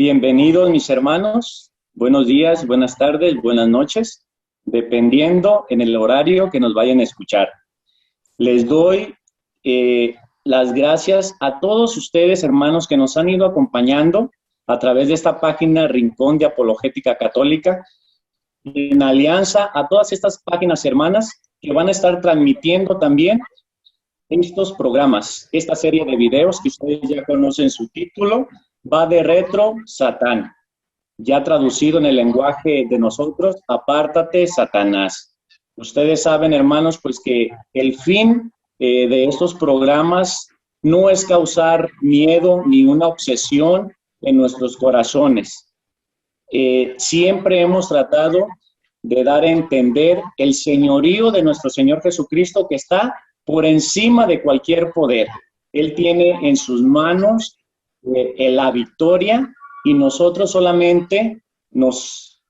Bienvenidos mis hermanos, buenos días, buenas tardes, buenas noches, dependiendo en el horario que nos vayan a escuchar. Les doy las gracias a todos ustedes, hermanos, que nos han ido acompañando a través de esta página Rincón de Apologética Católica, en alianza a todas estas páginas hermanas que van a estar transmitiendo también estos programas, esta serie de videos que ustedes ya conocen su título, va de retro Satán, ya traducido en el lenguaje de nosotros, apártate Satanás. Ustedes saben, hermanos, pues que el fin de estos programas no es causar miedo ni una obsesión en nuestros corazones. Siempre hemos tratado de dar a entender el señorío de nuestro Señor Jesucristo, que está por encima de cualquier poder. Él tiene en sus manos la victoria y nosotros solamente nos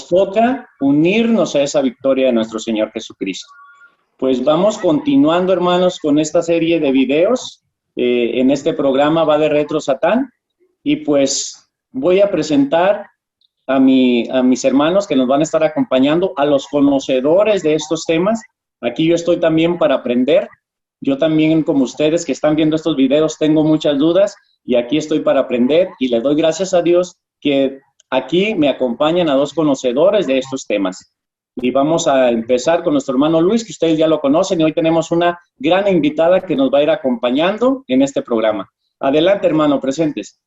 toca unirnos a esa victoria de nuestro Señor Jesucristo. Pues vamos continuando, hermanos, con esta serie de videos. En este programa va de retro Satán y pues voy a presentar a mis hermanos que nos van a estar acompañando, a los conocedores de estos temas. Aquí yo estoy también para aprender. Yo también, como ustedes que están viendo estos videos, tengo muchas dudas y aquí estoy para aprender y le doy gracias a Dios que aquí me acompañan a dos conocedores de estos temas. Y vamos a empezar con nuestro hermano Luis, que ustedes ya lo conocen, y hoy tenemos una gran invitada que nos va a ir acompañando en este programa. Adelante, hermano, presentes.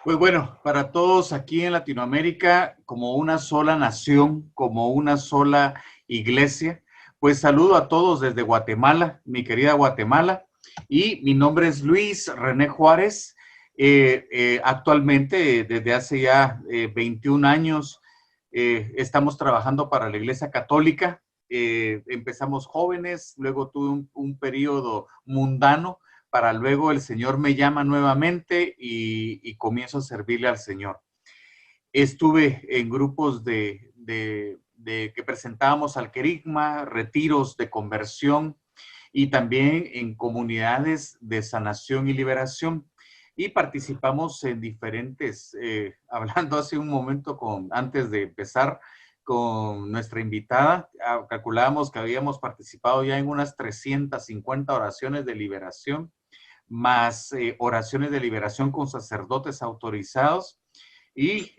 Pues bueno, para todos aquí en Latinoamérica, como una sola nación, como una sola iglesia, pues saludo a todos desde Guatemala, mi querida Guatemala, y mi nombre es Luis René Juárez. Actualmente, desde hace ya 21 años, estamos trabajando para la Iglesia Católica. Empezamos jóvenes, luego tuve un periodo mundano, para luego el Señor me llama nuevamente y comienzo a servirle al Señor. Estuve en grupos que presentábamos al querigma, retiros de conversión y también en comunidades de sanación y liberación. Y participamos en diferentes, hablando hace un momento antes de empezar con nuestra invitada, calculábamos que habíamos participado ya en unas 350 oraciones de liberación, más oraciones de liberación con sacerdotes autorizados y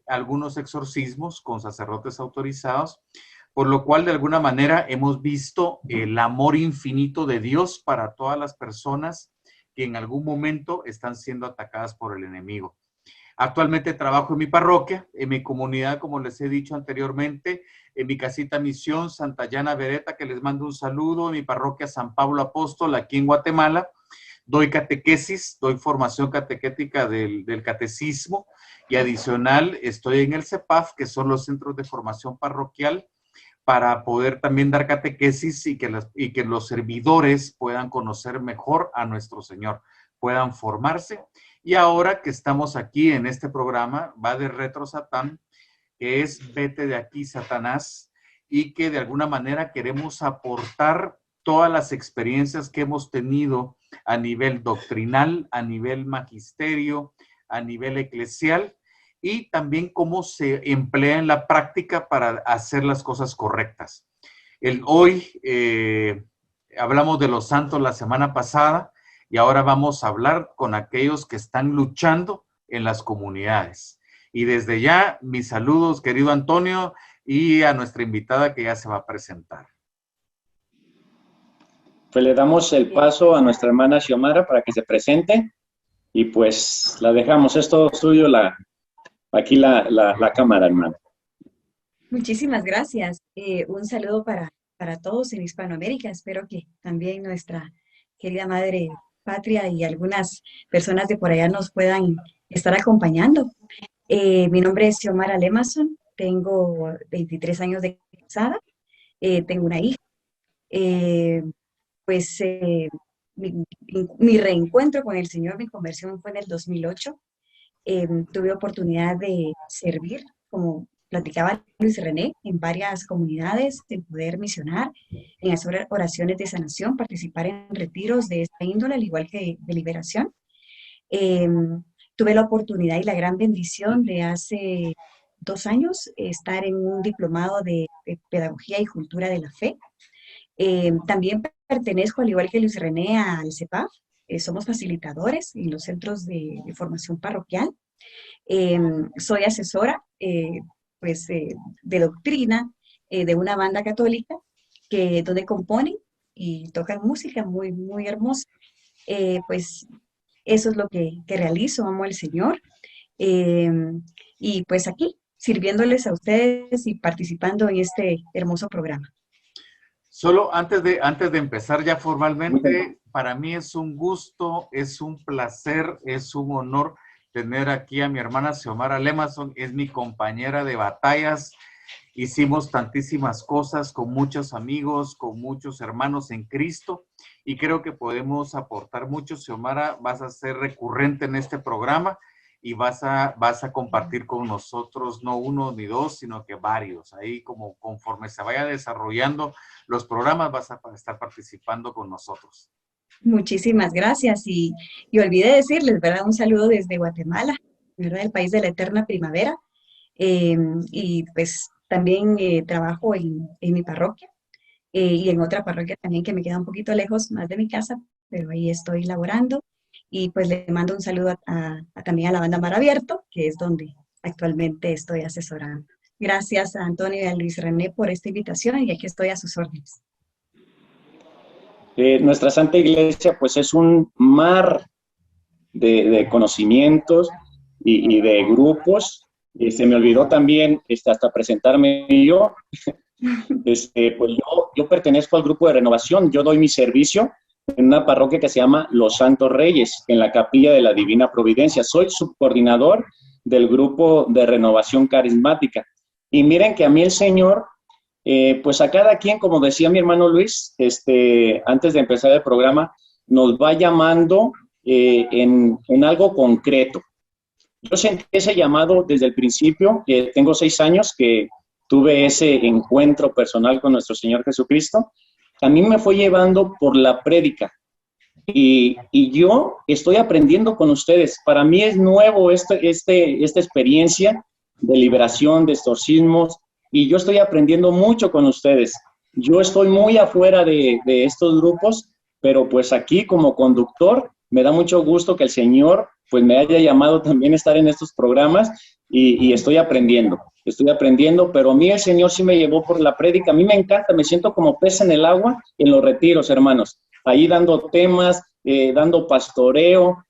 algunos exorcismos con sacerdotes autorizados, por lo cual de alguna manera hemos visto el amor infinito de Dios para todas las personas que en algún momento están siendo atacadas por el enemigo. Actualmente trabajo en mi parroquia, en mi comunidad, como les he dicho anteriormente, en mi casita misión Santayana Beretta, que les mando un saludo, en mi parroquia San Pablo Apóstol, aquí en Guatemala. Doy catequesis, doy formación catequética del catecismo y adicional estoy en el CEPAF, que son los centros de formación parroquial, para poder también dar catequesis y que los servidores puedan conocer mejor a nuestro Señor, puedan formarse. Y ahora que estamos aquí en este programa, va de retro Satán, que es vete de aquí Satanás, y que de alguna manera queremos aportar todas las experiencias que hemos tenido a nivel doctrinal, a nivel magisterio, a nivel eclesial, y también cómo se emplea en la práctica para hacer las cosas correctas. Hoy hablamos de los santos la semana pasada y ahora vamos a hablar con aquellos que están luchando en las comunidades. Y desde ya, mis saludos, querido Antonio, y a nuestra invitada que ya se va a presentar. Pues le damos el paso a nuestra hermana Xiomara para que se presente y pues la dejamos. Es todo suyo aquí la cámara, hermano. Muchísimas gracias. Un saludo para todos en Hispanoamérica. Espero que también nuestra querida madre patria y algunas personas de por allá nos puedan estar acompañando. Mi nombre es Xiomara Lemason, tengo 23 años de casada, tengo una hija. Mi reencuentro con el Señor, mi conversión fue en el 2008. Tuve oportunidad de servir, como platicaba Luis René, en varias comunidades, de poder misionar, en hacer oraciones de sanación, participar en retiros de esta índole, al igual que de liberación. tuve la oportunidad y la gran bendición de hace 2 años estar en un diplomado de Pedagogía y Cultura de la Fe. También pertenezco, al igual que Luis René, al CEPAF. Somos facilitadores en los centros de formación parroquial. Soy asesora pues, de doctrina de una banda católica donde componen y tocan música muy, muy hermosa. Pues eso es lo que realizo, amo al Señor. Eh, y pues aquí, sirviéndoles a ustedes y participando en este hermoso programa. Solo antes de empezar ya formalmente, para mí es un gusto, es un placer, es un honor tener aquí a mi hermana Xiomara Lemason. Es mi compañera de batallas. Hicimos tantísimas cosas con muchos amigos, con muchos hermanos en Cristo, y creo que podemos aportar mucho. Xiomara, vas a ser recurrente en este programa y vas a compartir con nosotros no uno ni dos, sino que varios. Ahí como conforme se vaya desarrollando los programas vas a estar participando con nosotros. Muchísimas gracias. Y olvidé decirles, ¿verdad? Un saludo desde Guatemala, ¿verdad? El país de la eterna primavera. Y pues también trabajo en mi parroquia y en otra parroquia también que me queda un poquito lejos más de mi casa, pero ahí estoy laborando. Y pues le mando un saludo también a la banda Mar Abierto, que es donde actualmente estoy asesorando. Gracias a Antonio y a Luis René por esta invitación y aquí estoy a sus órdenes. Nuestra Santa Iglesia pues es un mar de conocimientos y de grupos. Se me olvidó también hasta presentarme yo. Pues yo pertenezco al grupo de renovación. Yo doy mi servicio en una parroquia que se llama Los Santos Reyes, en la Capilla de la Divina Providencia. Soy subcoordinador del grupo de renovación carismática. Y miren que a mí el Señor, pues a cada quien, como decía mi hermano Luis, antes de empezar el programa, nos va llamando en algo concreto. Yo sentí ese llamado desde el principio. Tengo 6 años que tuve ese encuentro personal con nuestro Señor Jesucristo. A mí me fue llevando por la prédica. Y yo estoy aprendiendo con ustedes. Para mí es nuevo esta experiencia de liberación, de exorcismos, y yo estoy aprendiendo mucho con ustedes. Yo estoy muy afuera de estos grupos, pero pues aquí como conductor me da mucho gusto que el Señor pues me haya llamado también a estar en estos programas y estoy aprendiendo, pero a mí el Señor sí me llevó por la prédica. A mí me encanta, me siento como pez en el agua en los retiros, hermanos, ahí dando temas, dando pastoreo,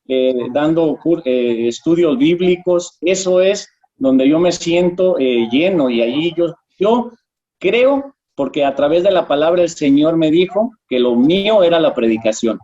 dando estudios bíblicos. Eso es donde yo me siento lleno, y ahí yo creo, porque a través de la palabra el Señor me dijo que lo mío era la predicación.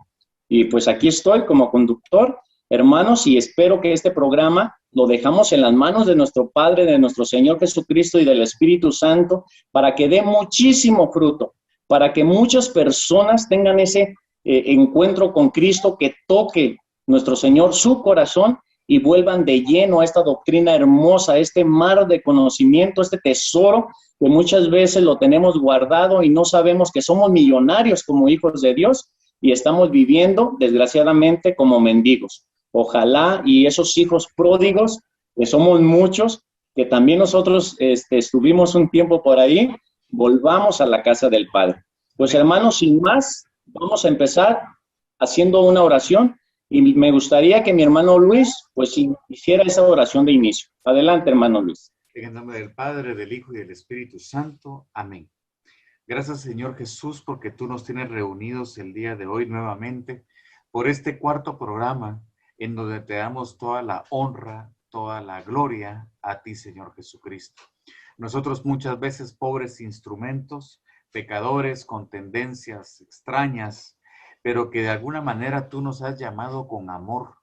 Y pues aquí estoy como conductor, hermanos, y espero que este programa lo dejamos en las manos de nuestro Padre, de nuestro Señor Jesucristo y del Espíritu Santo, para que dé muchísimo fruto, para que muchas personas tengan ese encuentro con Cristo, que toque nuestro Señor su corazón y vuelvan de lleno a esta doctrina hermosa, a este mar de conocimiento, este tesoro que muchas veces lo tenemos guardado y no sabemos que somos millonarios como hijos de Dios y estamos viviendo, desgraciadamente, como mendigos. Ojalá y esos hijos pródigos, que somos muchos, que también nosotros estuvimos un tiempo por ahí, volvamos a la casa del Padre. Pues hermanos, sin más, vamos a empezar haciendo una oración y me gustaría que mi hermano Luis pues hiciera esa oración de inicio. Adelante, hermano Luis. En el nombre del Padre, del Hijo y del Espíritu Santo. Amén. Gracias, Señor Jesús, porque tú nos tienes reunidos el día de hoy nuevamente por este cuarto programa en donde te damos toda la honra, toda la gloria a ti, Señor Jesucristo. Nosotros muchas veces pobres instrumentos, pecadores con tendencias extrañas, pero que de alguna manera tú nos has llamado con amor,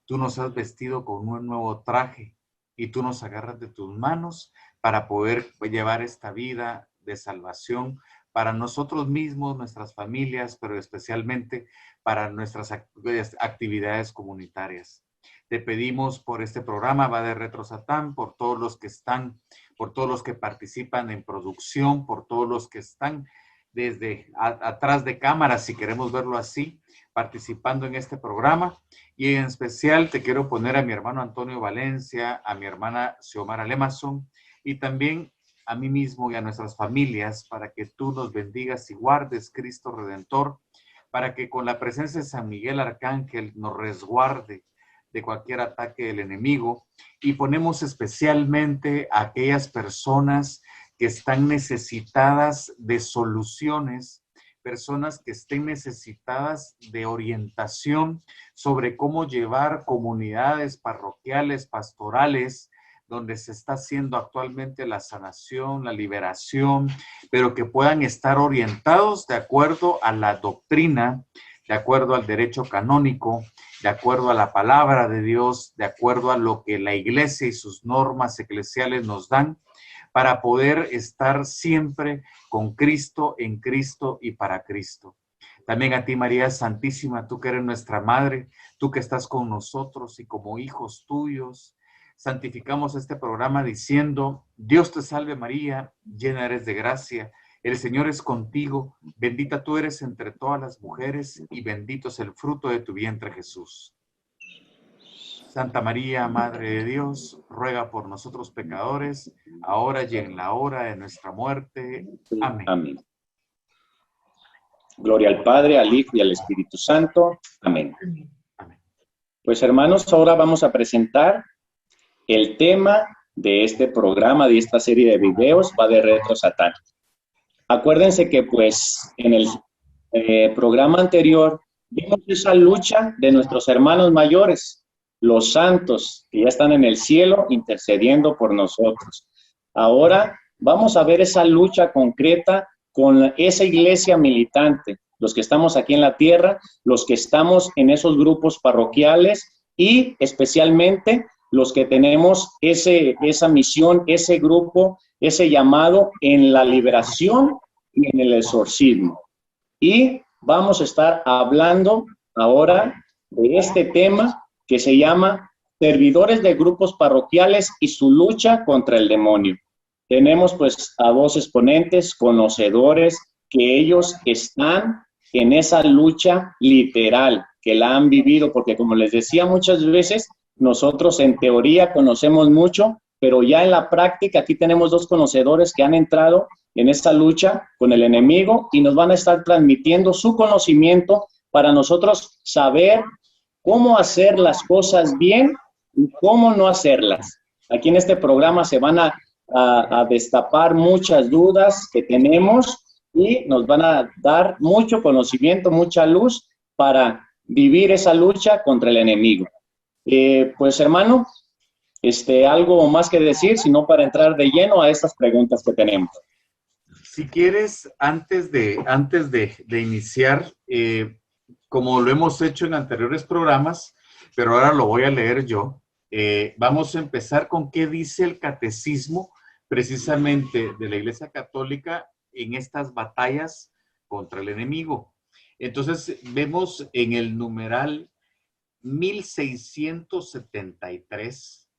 tú nos has vestido con un nuevo traje y tú nos agarras de tus manos para poder llevar esta vida de salvación para nosotros mismos, nuestras familias, pero especialmente para nuestras actividades comunitarias. Te pedimos por este programa, va de Retro Satán, por todos los que están, por todos los que participan en producción, por todos los que están desde atrás de cámaras, si queremos verlo así, participando en este programa. Y en especial te quiero poner a mi hermano Antonio Valencia, a mi hermana Xiomara Lemazón y también a mí mismo y a nuestras familias, para que tú nos bendigas y guardes, Cristo Redentor, para que con la presencia de San Miguel Arcángel nos resguarde de cualquier ataque del enemigo. Y ponemos especialmente a aquellas personas que están necesitadas de soluciones, personas que estén necesitadas de orientación sobre cómo llevar comunidades parroquiales, pastorales, donde se está haciendo actualmente la sanación, la liberación, pero que puedan estar orientados de acuerdo a la doctrina, de acuerdo al derecho canónico, de acuerdo a la palabra de Dios, de acuerdo a lo que la Iglesia y sus normas eclesiales nos dan, para poder estar siempre con Cristo, en Cristo y para Cristo. También a ti, María Santísima, tú que eres nuestra Madre, tú que estás con nosotros y como hijos tuyos, santificamos este programa diciendo: Dios te salve María, llena eres de gracia, el Señor es contigo, bendita tú eres entre todas las mujeres y bendito es el fruto de tu vientre, Jesús. Santa María, Madre de Dios, ruega por nosotros pecadores, ahora y en la hora de nuestra muerte. Amén. Amén. Gloria al Padre, al Hijo y al Espíritu Santo. Amén. Amén. Pues hermanos, ahora vamos a presentar el tema de este programa, de esta serie de videos, va de retro satánico. Acuérdense que pues en el programa anterior vimos esa lucha de nuestros hermanos mayores, los santos que ya están en el cielo intercediendo por nosotros. Ahora vamos a ver esa lucha concreta con esa iglesia militante, los que estamos aquí en la tierra, los que estamos en esos grupos parroquiales y especialmente los que tenemos esa misión, ese grupo, ese llamado en la liberación y en el exorcismo. Y vamos a estar hablando ahora de este tema que se llama servidores de grupos parroquiales y su lucha contra el demonio. Tenemos pues a dos exponentes conocedores que ellos están en esa lucha literal, que la han vivido, porque como les decía muchas veces, nosotros en teoría conocemos mucho, pero ya en la práctica aquí tenemos dos conocedores que han entrado en esta lucha con el enemigo y nos van a estar transmitiendo su conocimiento para nosotros saber cómo hacer las cosas bien y cómo no hacerlas. Aquí en este programa se van a destapar muchas dudas que tenemos y nos van a dar mucho conocimiento, mucha luz para vivir esa lucha contra el enemigo. Pues hermano, algo más que decir, sino para entrar de lleno a estas preguntas que tenemos. Si quieres, antes de iniciar, como lo hemos hecho en anteriores programas, pero ahora lo voy a leer yo, vamos a empezar con qué dice el catecismo precisamente de la Iglesia Católica en estas batallas contra el enemigo. Entonces, vemos en el numeral 1673,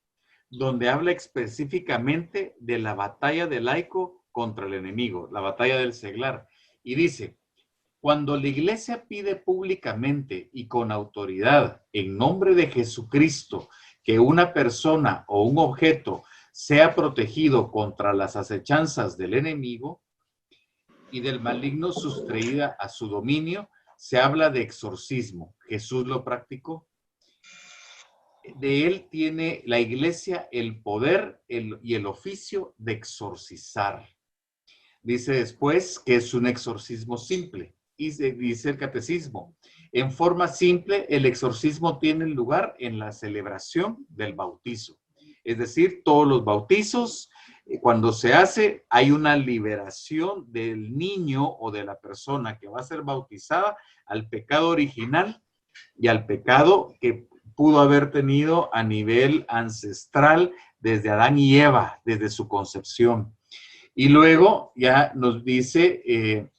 donde habla específicamente de la batalla del laico contra el enemigo, la batalla del seglar, y dice: cuando la Iglesia pide públicamente y con autoridad en nombre de Jesucristo que una persona o un objeto sea protegido contra las acechanzas del enemigo y del maligno sustraída a su dominio, se habla de exorcismo. Jesús lo practicó. De él tiene la Iglesia el poder y el oficio de exorcizar. Dice después que es un exorcismo simple. Y dice el catecismo: en forma simple, el exorcismo tiene lugar en la celebración del bautizo. Es decir, todos los bautizos, cuando se hace, hay una liberación del niño o de la persona que va a ser bautizada al pecado original y al pecado que pudo haber tenido a nivel ancestral desde Adán y Eva, desde su concepción. Y luego ya nos dice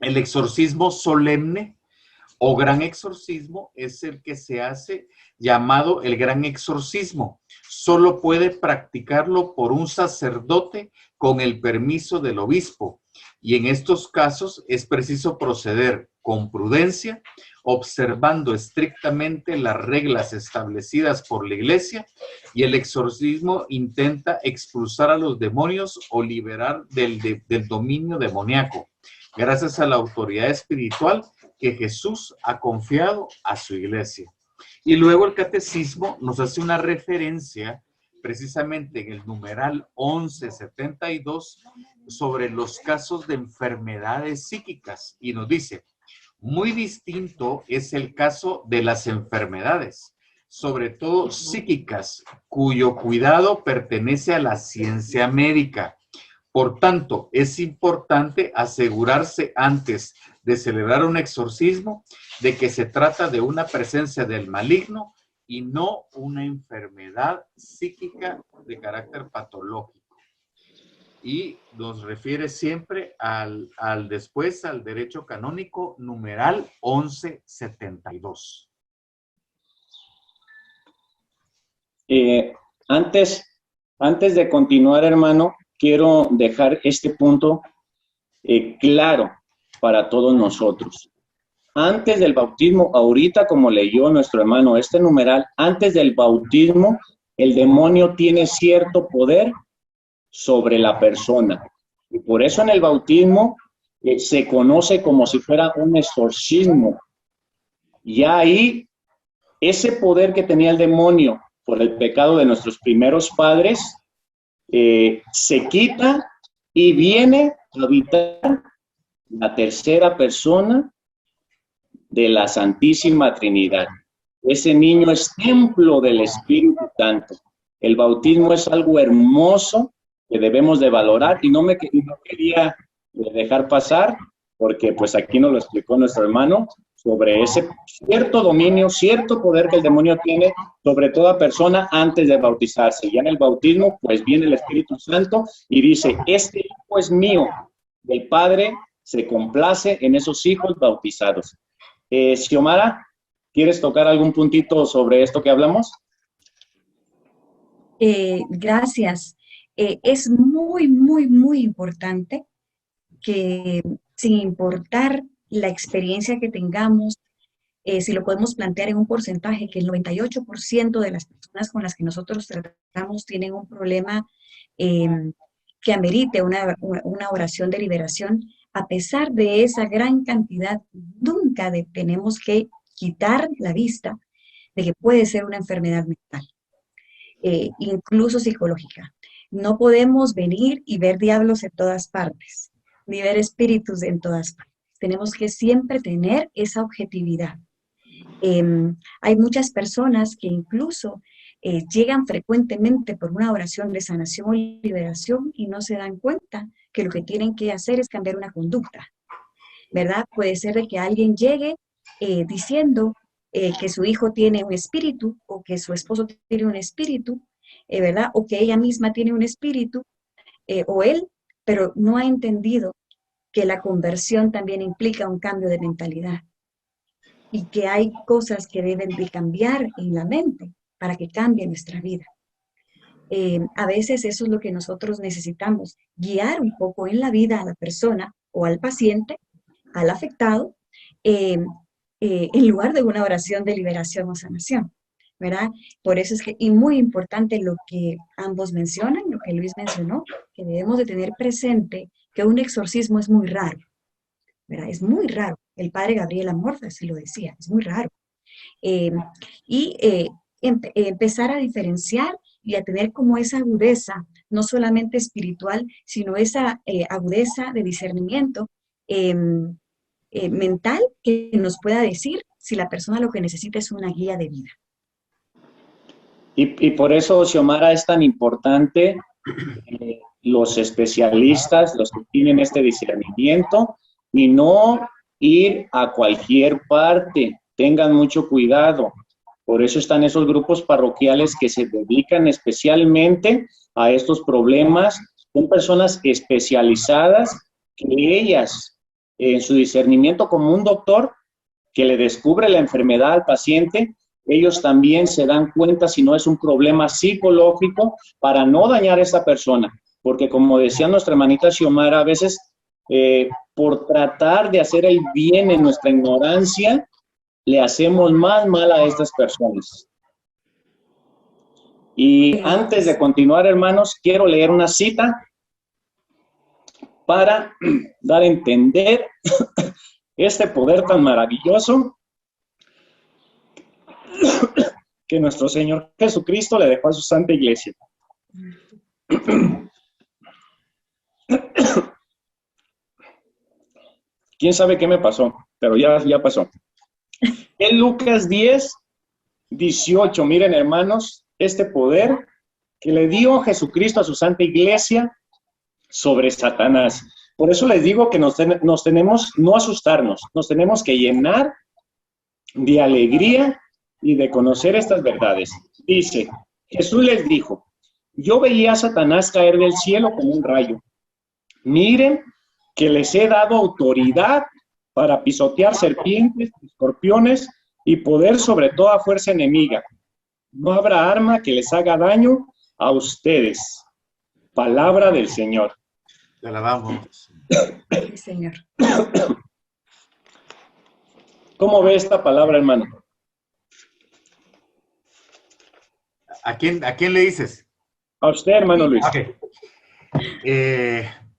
el exorcismo solemne o gran exorcismo es el que se hace llamado el gran exorcismo. Solo puede practicarlo por un sacerdote con el permiso del obispo. Y en estos casos es preciso proceder con prudencia, observando estrictamente las reglas establecidas por la iglesia, y el exorcismo intenta expulsar a los demonios o liberar del dominio demoníaco, gracias a la autoridad espiritual que Jesús ha confiado a su iglesia. Y luego el catecismo nos hace una referencia precisamente en el numeral 1172 sobre los casos de enfermedades psíquicas, y nos dice: muy distinto es el caso de las enfermedades, sobre todo psíquicas, cuyo cuidado pertenece a la ciencia médica. Por tanto, es importante asegurarse antes de celebrar un exorcismo de que se trata de una presencia del maligno y no una enfermedad psíquica de carácter patológico. Y nos refiere siempre al derecho canónico numeral 1172. Antes de continuar, hermano, quiero dejar este punto claro para todos nosotros. Antes del bautismo, ahorita como leyó nuestro hermano este numeral, antes del bautismo, el demonio tiene cierto poder sobre la persona. Y por eso en el bautismo se conoce como si fuera un exorcismo. Ya ahí, ese poder que tenía el demonio por el pecado de nuestros primeros padres, se quita y viene a habitar la tercera persona de la Santísima Trinidad. Ese niño es templo del Espíritu Santo. El bautismo es algo hermoso que debemos de valorar, y no quería dejar pasar, porque pues aquí nos lo explicó nuestro hermano, sobre ese cierto dominio, cierto poder que el demonio tiene sobre toda persona antes de bautizarse. Ya en el bautismo, pues viene el Espíritu Santo y dice: este hijo es mío. El Padre se complace en esos hijos bautizados. Xiomara, ¿quieres tocar algún puntito sobre esto que hablamos? Gracias. Es muy, muy, muy importante que, sin importar la experiencia que tengamos, si lo podemos plantear en un porcentaje, que el 98% de las personas con las que nosotros tratamos tienen un problema que amerite una oración de liberación. A pesar de esa gran cantidad, nunca tenemos que quitar la vista de que puede ser una enfermedad mental, incluso psicológica. No podemos venir y ver diablos en todas partes, ni ver espíritus en todas partes. Tenemos que siempre tener esa objetividad. Hay muchas personas que incluso llegan frecuentemente por una oración de sanación o liberación y no se dan cuenta que lo que tienen que hacer es cambiar una conducta, ¿verdad? Puede ser de que alguien llegue diciendo que su hijo tiene un espíritu, o que su esposo tiene un espíritu, ¿verdad? O que ella misma tiene un espíritu, o él, pero no ha entendido que la conversión también implica un cambio de mentalidad y que hay cosas que deben de cambiar en la mente para que cambie nuestra vida. A veces eso es lo que nosotros necesitamos, guiar un poco en la vida a la persona o al paciente, al afectado, en lugar de una oración de liberación o sanación, ¿verdad? Por eso es que, y muy importante lo que ambos mencionan, lo que Luis mencionó, que debemos de tener presente que un exorcismo es muy raro, ¿verdad? Es muy raro. El padre Gabriel Amorth así lo decía, es muy raro. Empezar a diferenciar y a tener como esa agudeza, no solamente espiritual, sino esa agudeza de discernimiento mental, que nos pueda decir si la persona lo que necesita es una guía de vida. Y por eso, Xiomara, es tan importante los especialistas, los que tienen este discernimiento, y no ir a cualquier parte. Tengan mucho cuidado. Por eso están esos grupos parroquiales que se dedican especialmente a estos problemas. Son personas especializadas que ellas, en su discernimiento como un doctor que le descubre la enfermedad al paciente, ellos también se dan cuenta si no es un problema psicológico, para no dañar a esa persona. Porque como decía nuestra hermanita Xiomara, a veces por tratar de hacer el bien en nuestra ignorancia, le hacemos más mal a estas personas. Y antes de continuar, hermanos, quiero leer una cita para dar a entender este poder tan maravilloso que nuestro Señor Jesucristo le dejó a su Santa Iglesia. ¿Quién sabe qué me pasó? Pero ya pasó. En Lucas 10, 18, miren, hermanos, este poder que le dio Jesucristo a su Santa Iglesia sobre Satanás. Por eso les digo que nos tenemos, no asustarnos, nos tenemos que llenar de alegría y de conocer estas verdades. Dice, Jesús les dijo, yo veía a Satanás caer del cielo como un rayo. Miren que les he dado autoridad para pisotear serpientes, escorpiones y poder sobre toda fuerza enemiga. No habrá arma que les haga daño a ustedes. Palabra del Señor. Te alabamos. Sí, Señor. ¿Cómo ve esta palabra, hermano? ¿A quién le dices? A usted, hermano Luis. Okay.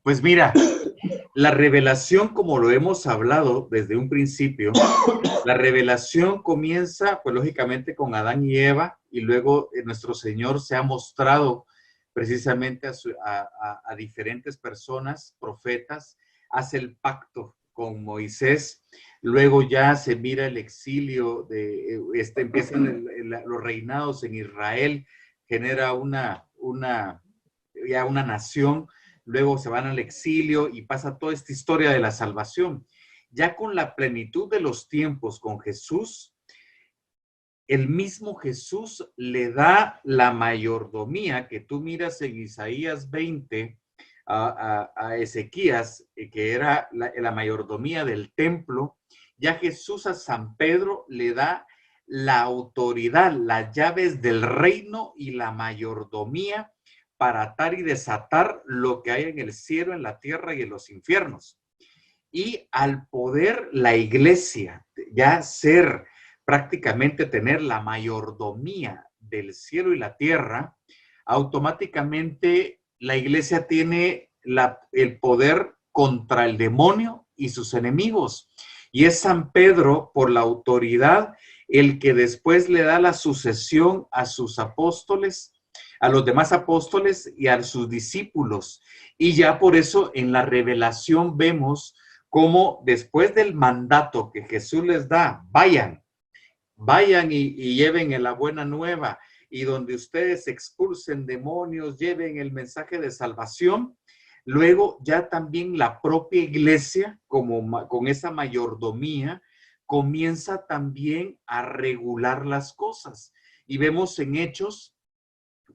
Pues mira, la revelación, como lo hemos hablado desde un principio, la revelación comienza, pues lógicamente, con Adán y Eva, y luego nuestro Señor se ha mostrado precisamente a diferentes personas, profetas, hace el pacto con Moisés, luego ya se mira el exilio, empiezan los reinados en Israel, genera ya una nación, luego se van al exilio y pasa toda esta historia de la salvación. Ya con la plenitud de los tiempos con Jesús, el mismo Jesús le da la mayordomía que tú miras en Isaías 20 a Ezequías, que era la mayordomía del templo. Ya Jesús a San Pedro le da la autoridad, las llaves del reino y la mayordomía para atar y desatar lo que hay en el cielo, en la tierra y en los infiernos. Y al poder la iglesia ya ser prácticamente tener la mayordomía del cielo y la tierra, automáticamente la iglesia tiene el poder contra el demonio y sus enemigos. Y es San Pedro, por la autoridad, el que después le da la sucesión a sus apóstoles, a los demás apóstoles y a sus discípulos. Y ya por eso en la revelación vemos cómo después del mandato que Jesús les da, vayan y lleven en la buena nueva, y donde ustedes expulsen demonios, lleven el mensaje de salvación. Luego ya también la propia iglesia, con esa mayordomía, comienza también a regular las cosas. Y vemos en Hechos,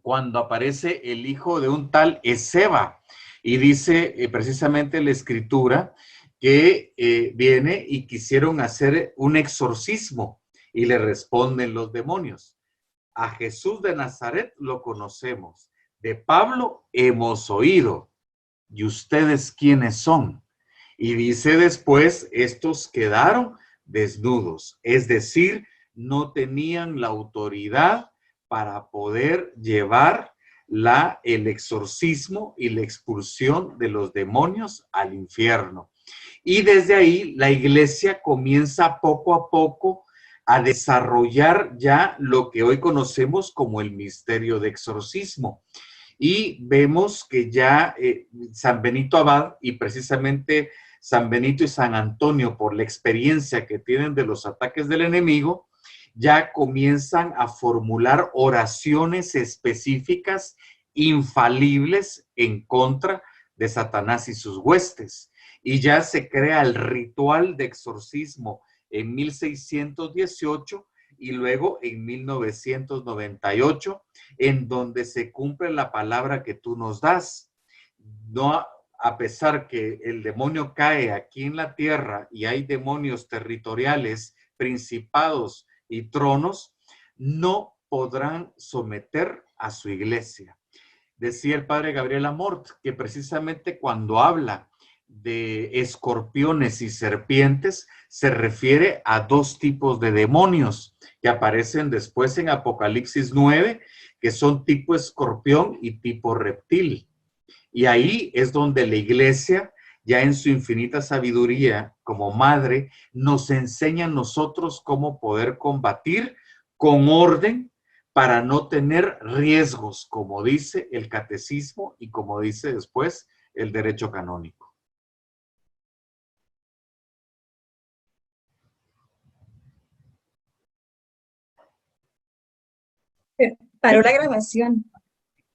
cuando aparece el hijo de un tal Esceva, y dice precisamente la escritura que viene y quisieron hacer un exorcismo, y le responden los demonios. A Jesús de Nazaret lo conocemos, de Pablo hemos oído, ¿y ustedes quiénes son? Y dice después, estos quedaron desnudos, es decir, no tenían la autoridad para poder llevar el exorcismo y la expulsión de los demonios al infierno. Y desde ahí la iglesia comienza poco a poco a desarrollar ya lo que hoy conocemos como el misterio de exorcismo. Y vemos que ya San Benito Abad, y precisamente San Benito y San Antonio, por la experiencia que tienen de los ataques del enemigo, ya comienzan a formular oraciones específicas, infalibles, en contra de Satanás y sus huestes. Y ya se crea el ritual de exorcismo en 1618 y luego en 1998, en donde se cumple la palabra que tú nos das. No, a pesar que el demonio cae aquí en la tierra y hay demonios territoriales, principados y tronos, no podrán someter a su iglesia. Decía el padre Gabriel Amort que precisamente cuando habla de escorpiones y serpientes se refiere a dos tipos de demonios que aparecen después en Apocalipsis 9, que son tipo escorpión y tipo reptil. Y ahí es donde la iglesia, ya en su infinita sabiduría como madre, nos enseña a nosotros cómo poder combatir con orden para no tener riesgos, como dice el catecismo y como dice después el derecho canónico. Paró la grabación.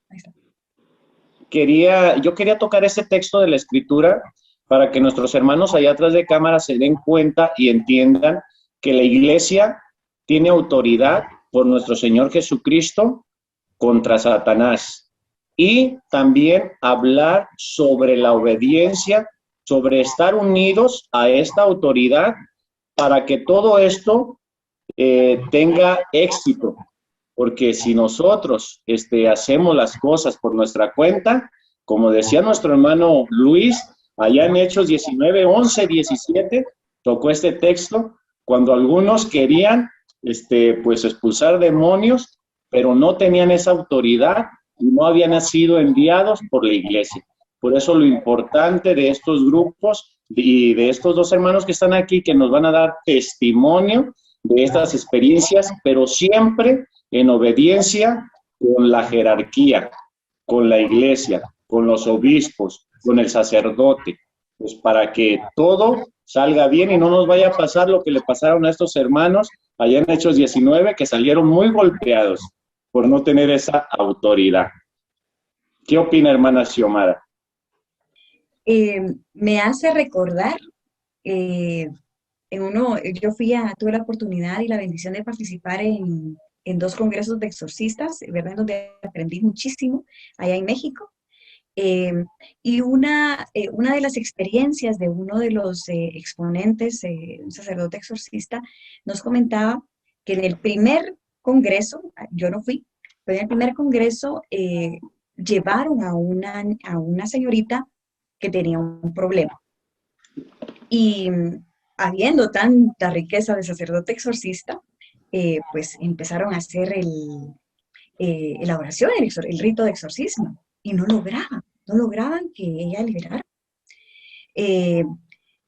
Ahí está. Yo quería tocar ese texto de la Escritura para que nuestros hermanos allá atrás de cámara se den cuenta y entiendan que la iglesia tiene autoridad por nuestro Señor Jesucristo contra Satanás. Y también hablar sobre la obediencia, sobre estar unidos a esta autoridad para que todo esto tenga éxito. Porque si nosotros hacemos las cosas por nuestra cuenta, como decía nuestro hermano Luis, allá en Hechos 19, 11, 17, tocó este texto, cuando algunos querían pues expulsar demonios, pero no tenían esa autoridad y no habían sido enviados por la iglesia. Por eso lo importante de estos grupos y de estos dos hermanos que están aquí, que nos van a dar testimonio de estas experiencias, pero siempre en obediencia con la jerarquía, con la iglesia, con los obispos, con el sacerdote, pues para que todo salga bien y no nos vaya a pasar lo que le pasaron a estos hermanos allá en Hechos 19, que salieron muy golpeados por no tener esa autoridad. ¿Qué opina, hermana Xiomara? Me hace recordar, tuve la oportunidad y la bendición de participar en dos congresos de exorcistas, ¿verdad? Donde aprendí muchísimo allá en México. Y una de las experiencias de uno de los exponentes, un sacerdote exorcista, nos comentaba que en el primer congreso, yo no fui, pero en el primer congreso llevaron a una señorita que tenía un problema. Y habiendo tanta riqueza de sacerdote exorcista, pues empezaron a hacer la oración, el rito de exorcismo, y no lograban que ella liberara. Y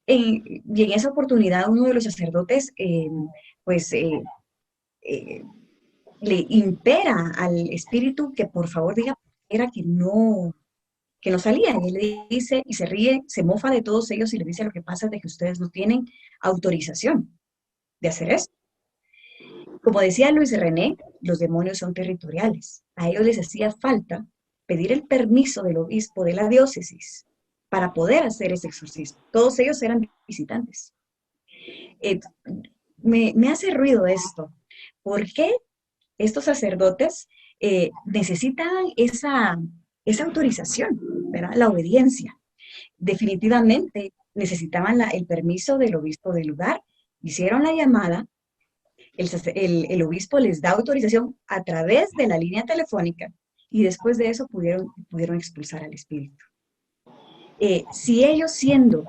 en esa oportunidad uno de los sacerdotes, le impera al espíritu que por favor diga era que no salía. Y él le dice, y se ríe, se mofa de todos ellos y le dice: lo que pasa es de que ustedes no tienen autorización de hacer eso. Como decía Luis René, los demonios son territoriales. A ellos les hacía falta pedir el permiso del obispo de la diócesis para poder hacer ese exorcismo. Todos ellos eran visitantes. Me hace ruido esto. ¿Por qué estos sacerdotes necesitan esa autorización, ¿verdad? La obediencia? Definitivamente necesitaban el permiso del obispo del lugar. Hicieron la llamada. El obispo les da autorización a través de la línea telefónica y después de eso pudieron expulsar al espíritu. Si ellos, siendo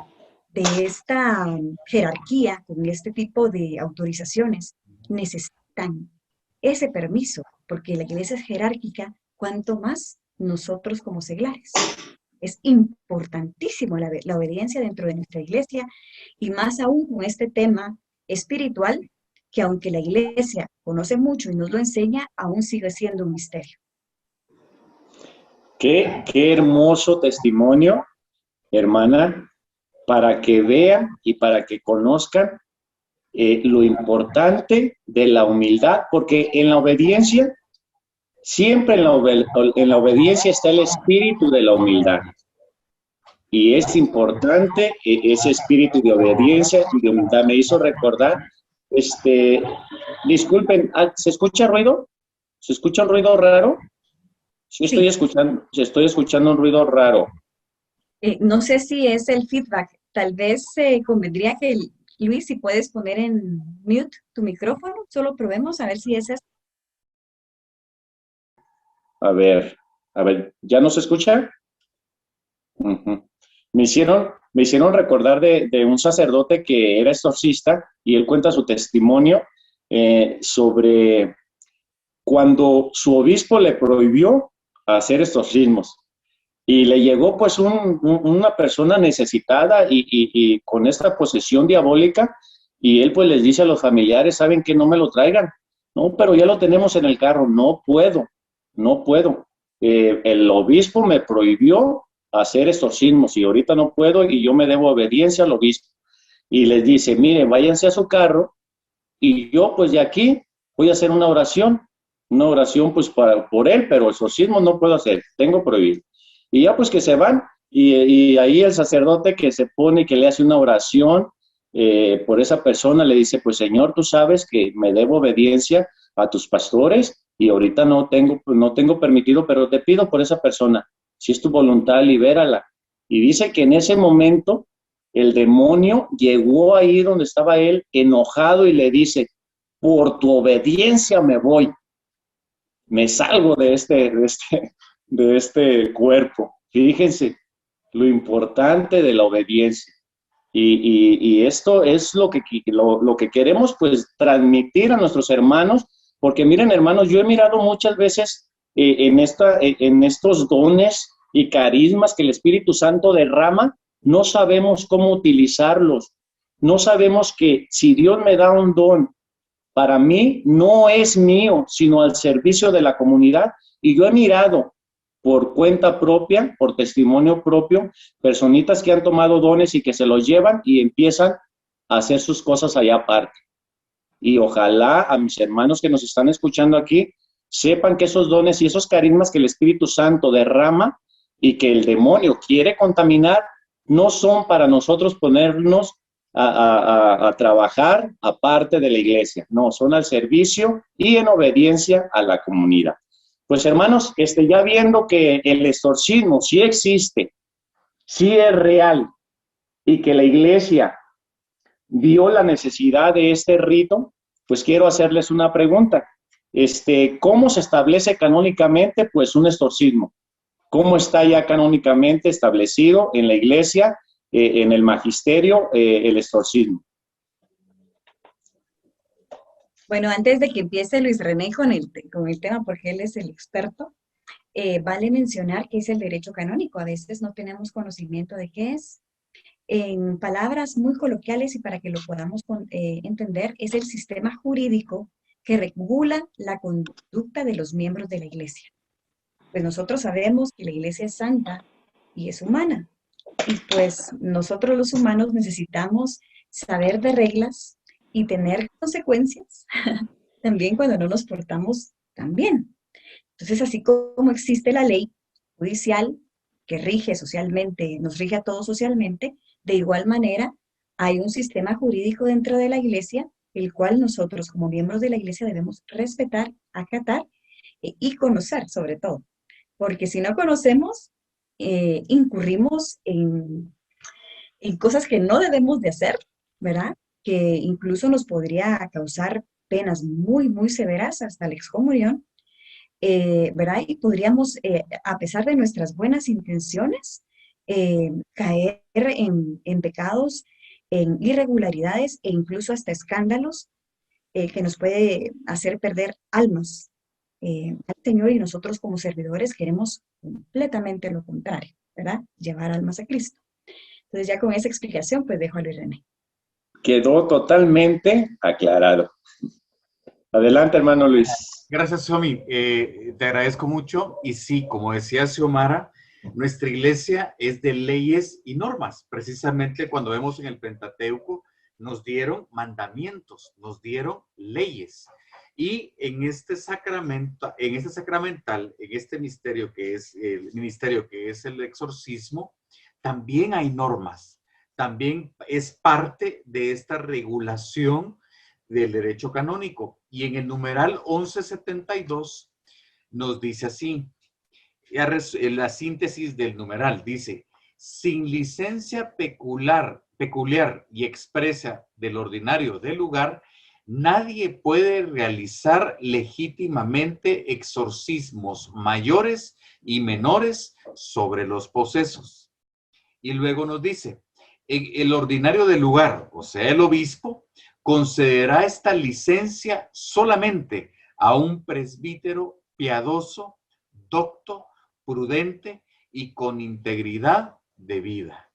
de esta jerarquía, con este tipo de autorizaciones, necesitan ese permiso, porque la iglesia es jerárquica, cuanto más nosotros como seglares. Es importantísimo la obediencia dentro de nuestra iglesia, y más aún con este tema espiritual, que aunque la iglesia conoce mucho y nos lo enseña, aún sigue siendo un misterio. Qué hermoso testimonio, hermana, para que vean y para que conozcan lo importante de la humildad, porque en la obediencia, siempre en la obediencia está el espíritu de la humildad. Y es importante ese espíritu de obediencia y de humildad. Me hizo recordar, disculpen, ¿se escucha ruido? ¿Se escucha un ruido raro? Sí, estoy escuchando un ruido raro. No sé si es el feedback. Tal vez convendría que, Luis, si puedes poner en mute tu micrófono, solo probemos a ver si es eso. A ver, ¿ya no se escucha? Me hicieron recordar de un sacerdote que era exorcista y él cuenta su testimonio sobre cuando su obispo le prohibió hacer exorcismos. Y le llegó pues una persona necesitada y con esta posesión diabólica, y él pues les dice a los familiares, ¿saben que no me lo traigan? No, pero ya lo tenemos en el carro, no puedo, no puedo. El obispo me prohibió hacer exorcismos y ahorita no puedo y yo me debo obediencia al obispo. Y les dice, miren, váyanse a su carro y yo pues de aquí voy a hacer una oración pues por él, pero exorcismo no puedo hacer, tengo prohibido. Y ya pues que se van y ahí el sacerdote que se pone, que le hace una oración por esa persona, le dice, pues Señor, tú sabes que me debo obediencia a tus pastores y ahorita no tengo permitido, pero te pido por esa persona, si es tu voluntad, libérala. Y dice que en ese momento el demonio llegó ahí donde estaba él enojado y le dice, por tu obediencia me voy, me salgo de este cuerpo. Fíjense lo importante de la obediencia. Y esto es lo que queremos pues transmitir a nuestros hermanos, porque miren hermanos, yo he mirado muchas veces en estos dones y carismas que el Espíritu Santo derrama, no sabemos cómo utilizarlos, no sabemos que si Dios me da un don, para mí no es mío, sino al servicio de la comunidad. Y yo he mirado por cuenta propia, por testimonio propio, personitas que han tomado dones y que se los llevan y empiezan a hacer sus cosas allá aparte. Y ojalá a mis hermanos que nos están escuchando aquí sepan que esos dones y esos carismas que el Espíritu Santo derrama y que el demonio quiere contaminar, no son para nosotros ponernos a trabajar aparte de la iglesia, no, son al servicio y en obediencia a la comunidad. Pues hermanos, ya viendo que el exorcismo sí existe, sí es real y que la iglesia vio la necesidad de este rito, pues quiero hacerles una pregunta. ¿Cómo se establece canónicamente pues un exorcismo? ¿Cómo está ya canónicamente establecido en la iglesia, en el magisterio, el exorcismo? Bueno, antes de que empiece Luis René con el tema, porque él es el experto, vale mencionar que es el derecho canónico. A veces no tenemos conocimiento de qué es. En palabras muy coloquiales y para que lo podamos entender, es el sistema jurídico que regula la conducta de los miembros de la iglesia. Pues nosotros sabemos que la iglesia es santa y es humana. Y pues nosotros los humanos necesitamos saber de reglas y tener consecuencias también cuando no nos portamos tan bien. Entonces, así como existe la ley judicial que rige socialmente, nos rige a todos socialmente, de igual manera hay un sistema jurídico dentro de la iglesia, el cual nosotros como miembros de la iglesia debemos respetar, acatar y conocer sobre todo. Porque si no conocemos, incurrimos en cosas que no debemos de hacer, ¿verdad? Que incluso nos podría causar penas muy, muy severas hasta la excomunión, ¿verdad? Y podríamos, a pesar de nuestras buenas intenciones, caer en pecados, en irregularidades e incluso hasta escándalos que nos puede hacer perder almas al Señor, y nosotros como servidores queremos completamente lo contrario, ¿verdad? Llevar almas a Cristo. Entonces ya con esa explicación pues dejo a Luis René. Quedó totalmente aclarado. Adelante, hermano Luis. Gracias, Somi. Te agradezco mucho. Y sí, como decía Xiomara, nuestra iglesia es de leyes y normas. Precisamente cuando vemos en el Pentateuco, nos dieron mandamientos, nos dieron leyes. Y en este sacramento, en este misterio que es el ministerio que es el exorcismo, también hay normas. También es parte de esta regulación del derecho canónico. Y en el numeral 1172 nos dice así, la síntesis del numeral dice, sin licencia peculiar y expresa del ordinario del lugar, nadie puede realizar legítimamente exorcismos mayores y menores sobre los posesos. Y luego nos dice, el ordinario del lugar, o sea, el obispo, concederá esta licencia solamente a un presbítero piadoso, docto, prudente y con integridad de vida.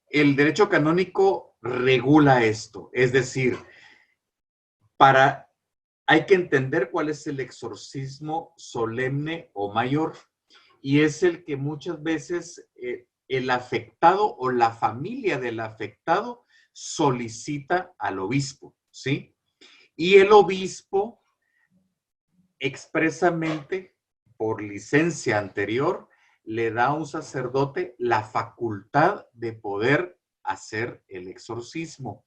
El derecho canónico regula esto, es decir, hay que entender cuál es el exorcismo solemne o mayor, y es el que muchas veces el afectado o la familia del afectado solicita al obispo, ¿sí? Y el obispo expresamente, por licencia anterior, le da a un sacerdote la facultad de poder hacer el exorcismo.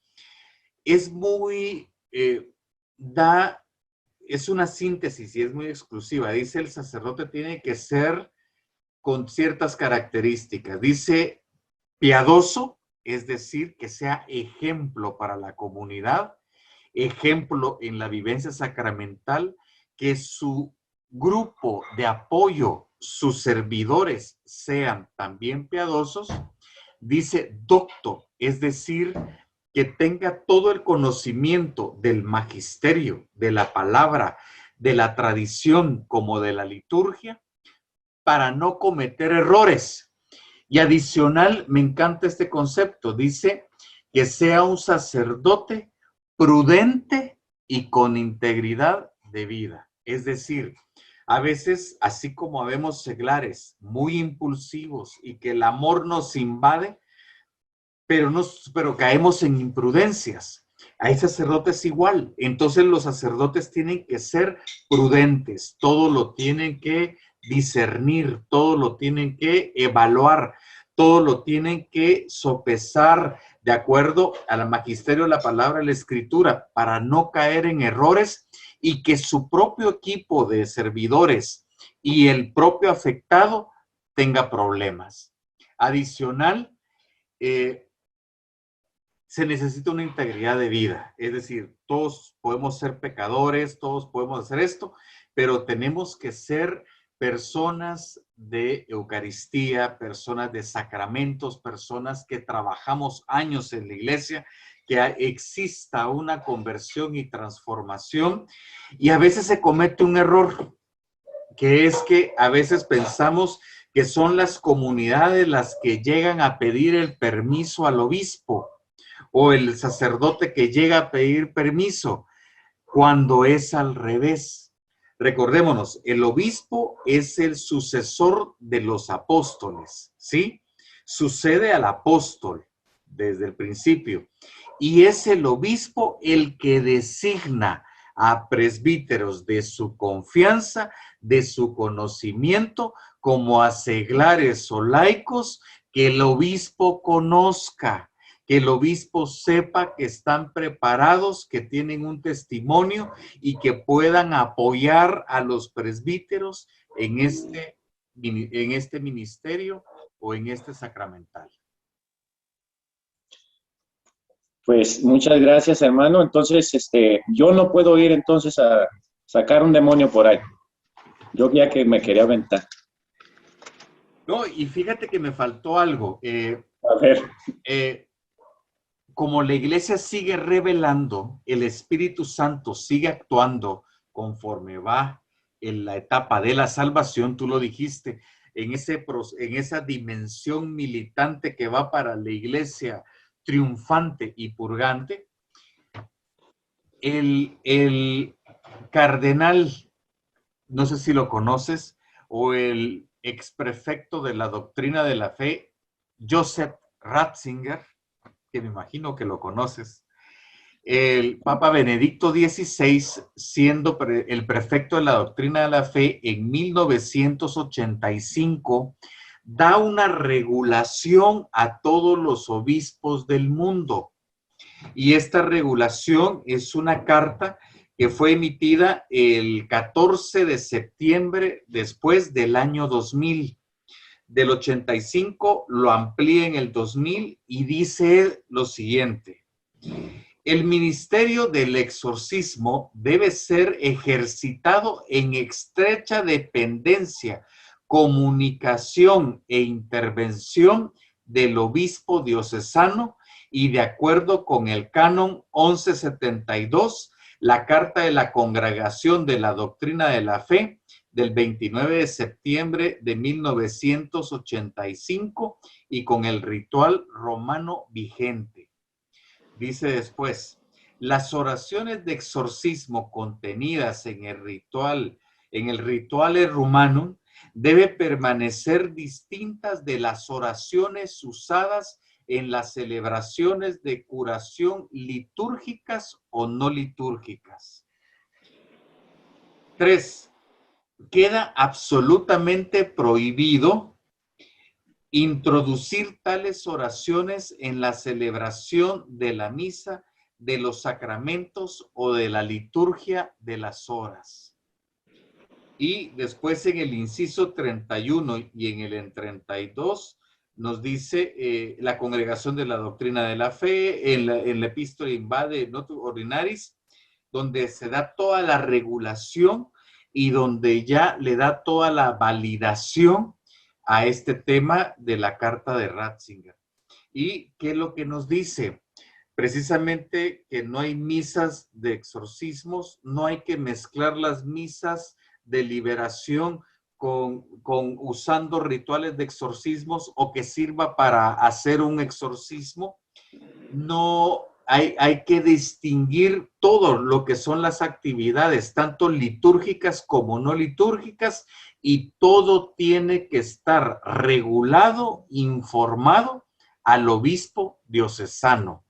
Es muy, es una síntesis y es muy exclusiva. Dice el sacerdote tiene que ser con ciertas características. Dice piadoso, es decir, que sea ejemplo para la comunidad, ejemplo en la vivencia sacramental, que su grupo de apoyo, sus servidores sean también piadosos. Dice docto, es decir, que tenga todo el conocimiento del magisterio, de la palabra, de la tradición como de la liturgia, para no cometer errores. Y adicional, me encanta este concepto, dice que sea un sacerdote prudente y con integridad de vida. Es decir, a veces, así como habemos seglares muy impulsivos y que el amor nos invade, pero caemos en imprudencias. Hay sacerdotes igual. Entonces los sacerdotes tienen que ser prudentes, todo lo tienen que discernir, todo lo tienen que evaluar, todo lo tienen que sopesar de acuerdo al magisterio, la palabra, la escritura, para no caer en errores y que su propio equipo de servidores y el propio afectado tenga problemas. Adicional, se necesita una integridad de vida. Es decir, todos podemos ser pecadores, todos podemos hacer esto, pero tenemos que ser personas de Eucaristía, personas de sacramentos, personas que trabajamos años en la iglesia, que exista una conversión y transformación. Y a veces se comete un error, que es que a veces pensamos que son las comunidades las que llegan a pedir el permiso al obispo o el sacerdote que llega a pedir permiso, cuando es al revés. Recordémonos, el obispo es el sucesor de los apóstoles, ¿sí? Sucede al apóstol desde el principio. Y es el obispo el que designa a presbíteros de su confianza, de su conocimiento, como a seglares o laicos que el obispo conozca, que el obispo sepa que están preparados, que tienen un testimonio y que puedan apoyar a los presbíteros en este ministerio o en este sacramental. Pues muchas gracias, hermano. Entonces, yo no puedo ir entonces a sacar un demonio por ahí. Yo ya que me quería aventar. No, y fíjate que me faltó algo. A ver. Como la iglesia sigue revelando, el Espíritu Santo sigue actuando conforme va en la etapa de la salvación, tú lo dijiste, en esa dimensión militante que va para la iglesia triunfante y purgante. El cardenal, no sé si lo conoces, o el exprefecto de la doctrina de la fe, Joseph Ratzinger, que me imagino que lo conoces, el Papa Benedicto XVI, siendo el prefecto de la doctrina de la fe en 1985, da una regulación a todos los obispos del mundo. Y esta regulación es una carta que fue emitida el 14 de septiembre después del año 2000. Del 85 lo amplía en el 2000 y dice lo siguiente: el ministerio del exorcismo debe ser ejercitado en estrecha dependencia comunicación e intervención del obispo diocesano y de acuerdo con el canon 1172, la Carta de la Congregación de la Doctrina de la Fe del 29 de septiembre de 1985 y con el ritual romano vigente. Dice después, las oraciones de exorcismo contenidas en el ritual Rumanum debe permanecer distintas de las oraciones usadas en las celebraciones de curación litúrgicas o no litúrgicas. 3. Queda absolutamente prohibido introducir tales oraciones en la celebración de la misa, de los sacramentos o de la liturgia de las horas. Y después en el inciso 31 y en el 32 nos dice la Congregación de la Doctrina de la Fe, en la Epístola Invade Notu Ordinaris, donde se da toda la regulación y donde ya le da toda la validación a este tema de la Carta de Ratzinger. ¿Y qué es lo que nos dice? Precisamente que no hay misas de exorcismos, no hay que mezclar las misas de liberación con usando rituales de exorcismos o que sirva para hacer un exorcismo. No hay que distinguir todo lo que son las actividades, tanto litúrgicas como no litúrgicas, y todo tiene que estar regulado, informado al obispo diocesano.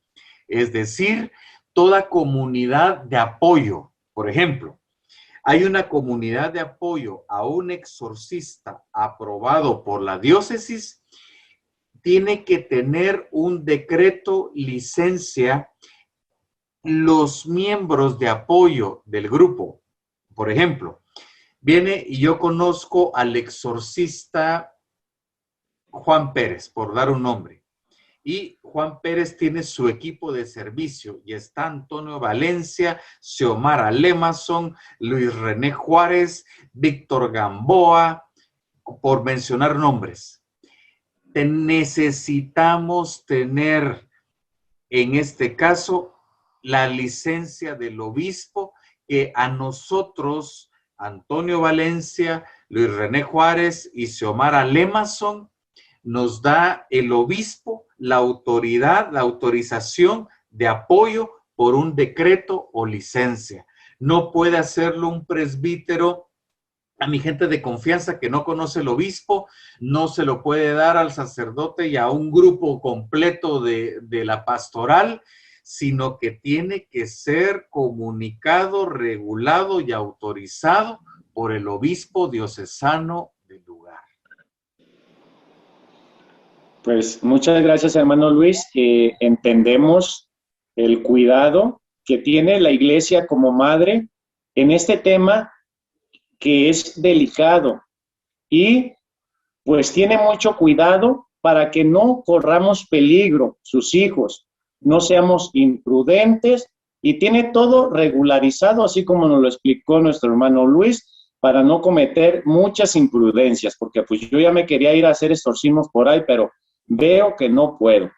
Es decir, toda comunidad de apoyo, por ejemplo, hay una comunidad de apoyo a un exorcista aprobado por la diócesis, tiene que tener un decreto licencia los miembros de apoyo del grupo. Por ejemplo, viene y yo conozco al exorcista Juan Pérez, por dar un nombre. Y Juan Pérez tiene su equipo de servicio y está Antonio Valencia, Xiomara Lemason, Luis René Juárez, Víctor Gamboa, por mencionar nombres. Necesitamos tener, en este caso, la licencia del obispo que a nosotros, Antonio Valencia, Luis René Juárez y Xiomara Lemason, nos da el obispo la autoridad, la autorización de apoyo por un decreto o licencia. No puede hacerlo un presbítero. A mi gente de confianza que no conoce el obispo, no se lo puede dar al sacerdote y a un grupo completo de la pastoral, sino que tiene que ser comunicado, regulado y autorizado por el obispo diocesano del lugar. Pues muchas gracias, hermano Luis. Entendemos el cuidado que tiene la Iglesia como madre en este tema que es delicado y pues tiene mucho cuidado para que no corramos peligro, sus hijos, no seamos imprudentes y tiene todo regularizado, así como nos lo explicó nuestro hermano Luis, para no cometer muchas imprudencias, porque pues yo ya me quería ir a hacer exorcismos por ahí, pero veo que no puedo.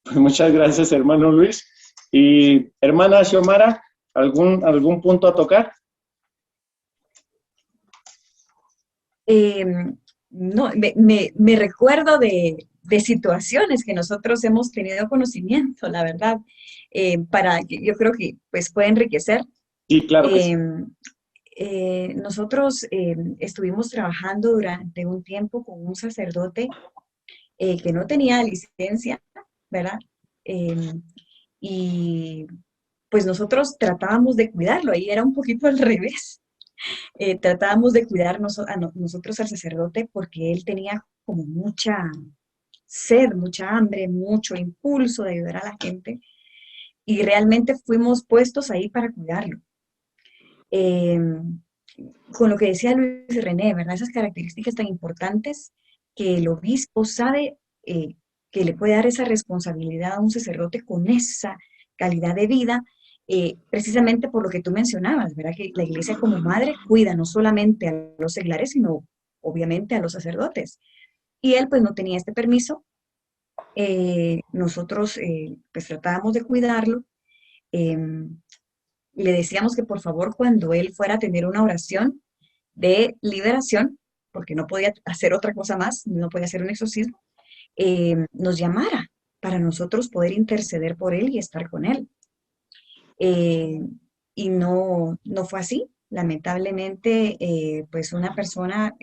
Pues muchas gracias, hermano Luis. Y hermana Xiomara, ¿algún punto a tocar? No, me recuerdo de situaciones que nosotros hemos tenido conocimiento, la verdad, yo creo que pues puede enriquecer. Sí, claro que sí. Nosotros estuvimos trabajando durante un tiempo con un sacerdote que no tenía licencia, ¿verdad? Y pues nosotros tratábamos de cuidarlo, ahí era un poquito al revés. Tratábamos de cuidarnos nosotros al sacerdote porque él tenía como mucha sed, mucha hambre, mucho impulso de ayudar a la gente y realmente fuimos puestos ahí para cuidarlo. Con lo que decía Luis René, ¿verdad? Esas características tan importantes que el obispo sabe que le puede dar esa responsabilidad a un sacerdote con esa calidad de vida, precisamente por lo que tú mencionabas, ¿verdad? Que la Iglesia como madre cuida no solamente a los seglares, sino obviamente a los sacerdotes. Y él pues no tenía este permiso. Nosotros pues tratábamos de cuidarlo. Le decíamos que por favor cuando él fuera a tener una oración de liberación, porque no podía hacer otra cosa más, no podía hacer un exorcismo, nos llamara para nosotros poder interceder por él y estar con él. Y no fue así. Lamentablemente, pues una persona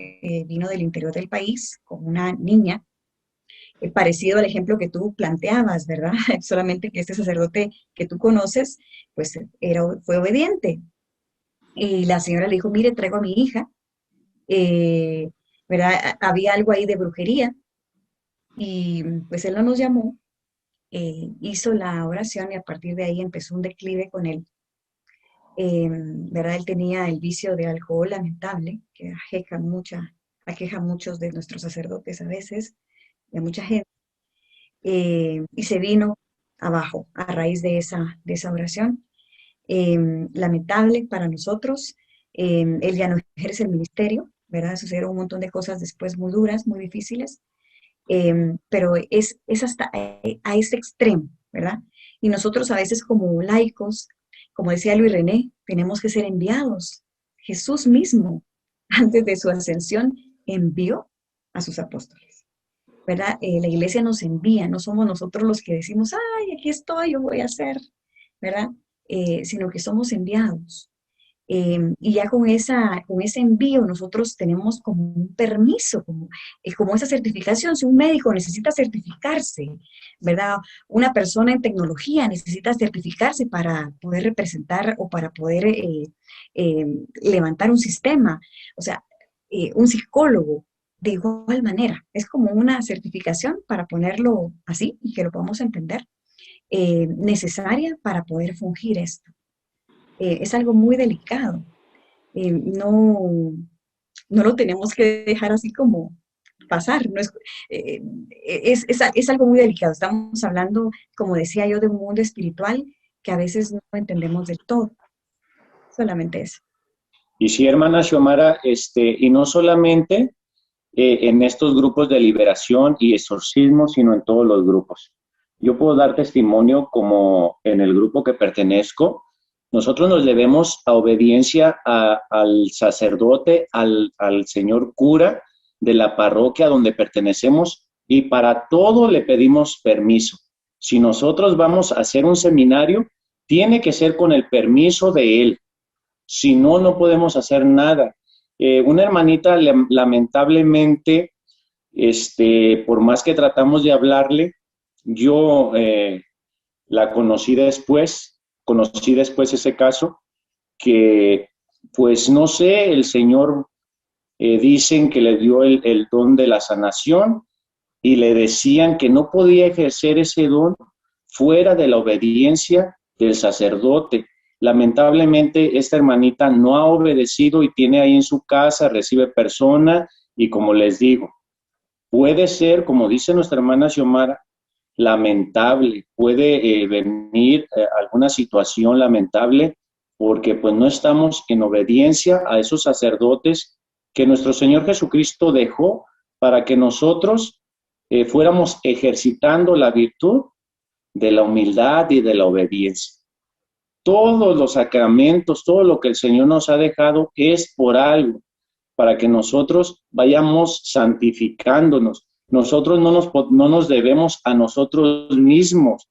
vino del interior del país con una niña, parecido al ejemplo que tú planteabas, ¿verdad? Solamente que este sacerdote que tú conoces, pues fue obediente. Y la señora le dijo, mire, traigo a mi hija, ¿verdad? Había algo ahí de brujería. Y pues él no nos llamó, hizo la oración y a partir de ahí empezó un declive con él. ¿Verdad? Él tenía el vicio de alcohol lamentable, que aqueja a muchos de nuestros sacerdotes a veces, y a mucha gente, y se vino abajo a raíz de esa oración. Lamentable para nosotros, él ya no ejerce el ministerio, ¿verdad? Sucedieron un montón de cosas después muy duras, muy difíciles, pero es hasta a ese extremo, ¿verdad? Y nosotros a veces como laicos, como decía Luis René, tenemos que ser enviados. Jesús mismo, antes de su ascensión, envió a sus apóstoles, ¿verdad? La iglesia nos envía, no somos nosotros los que decimos, ay, aquí estoy, yo voy a hacer, ¿verdad? Sino que somos enviados. Y ya con ese envío nosotros tenemos como un permiso, como esa certificación. Si un médico necesita certificarse, ¿verdad? Una persona en tecnología necesita certificarse para poder representar o para poder levantar un sistema. O sea, un psicólogo, de igual manera, es como una certificación para ponerlo así y que lo podamos entender, necesaria para poder fungir esto. Es algo muy delicado. No lo tenemos que dejar así como pasar. No es algo muy delicado. Estamos hablando, como decía yo, de un mundo espiritual que a veces no entendemos del todo. Solamente eso. Y sí, hermana Xiomara, y no solamente en estos grupos de liberación y exorcismo, sino en todos los grupos. Yo puedo dar testimonio como en el grupo que pertenezco. Nosotros nos debemos a obediencia al sacerdote, al señor cura de la parroquia donde pertenecemos, y para todo le pedimos permiso. Si nosotros vamos a hacer un seminario, tiene que ser con el permiso de él. Si no, no podemos hacer nada. Una hermanita, lamentablemente, por más que tratamos de hablarle, yo la conocí después ese caso, que pues no sé, el Señor dicen que le dio el don de la sanación y le decían que no podía ejercer ese don fuera de la obediencia del sacerdote. Lamentablemente esta hermanita no ha obedecido y tiene ahí en su casa, recibe persona y como les digo, puede ser, como dice nuestra hermana Xiomara, lamentable, puede venir alguna situación lamentable porque pues no estamos en obediencia a esos sacerdotes que nuestro Señor Jesucristo dejó para que nosotros fuéramos ejercitando la virtud de la humildad y de la obediencia. Todos los sacramentos, todo lo que el Señor nos ha dejado es por algo, para que nosotros vayamos santificándonos. Nosotros no nos debemos a nosotros mismos.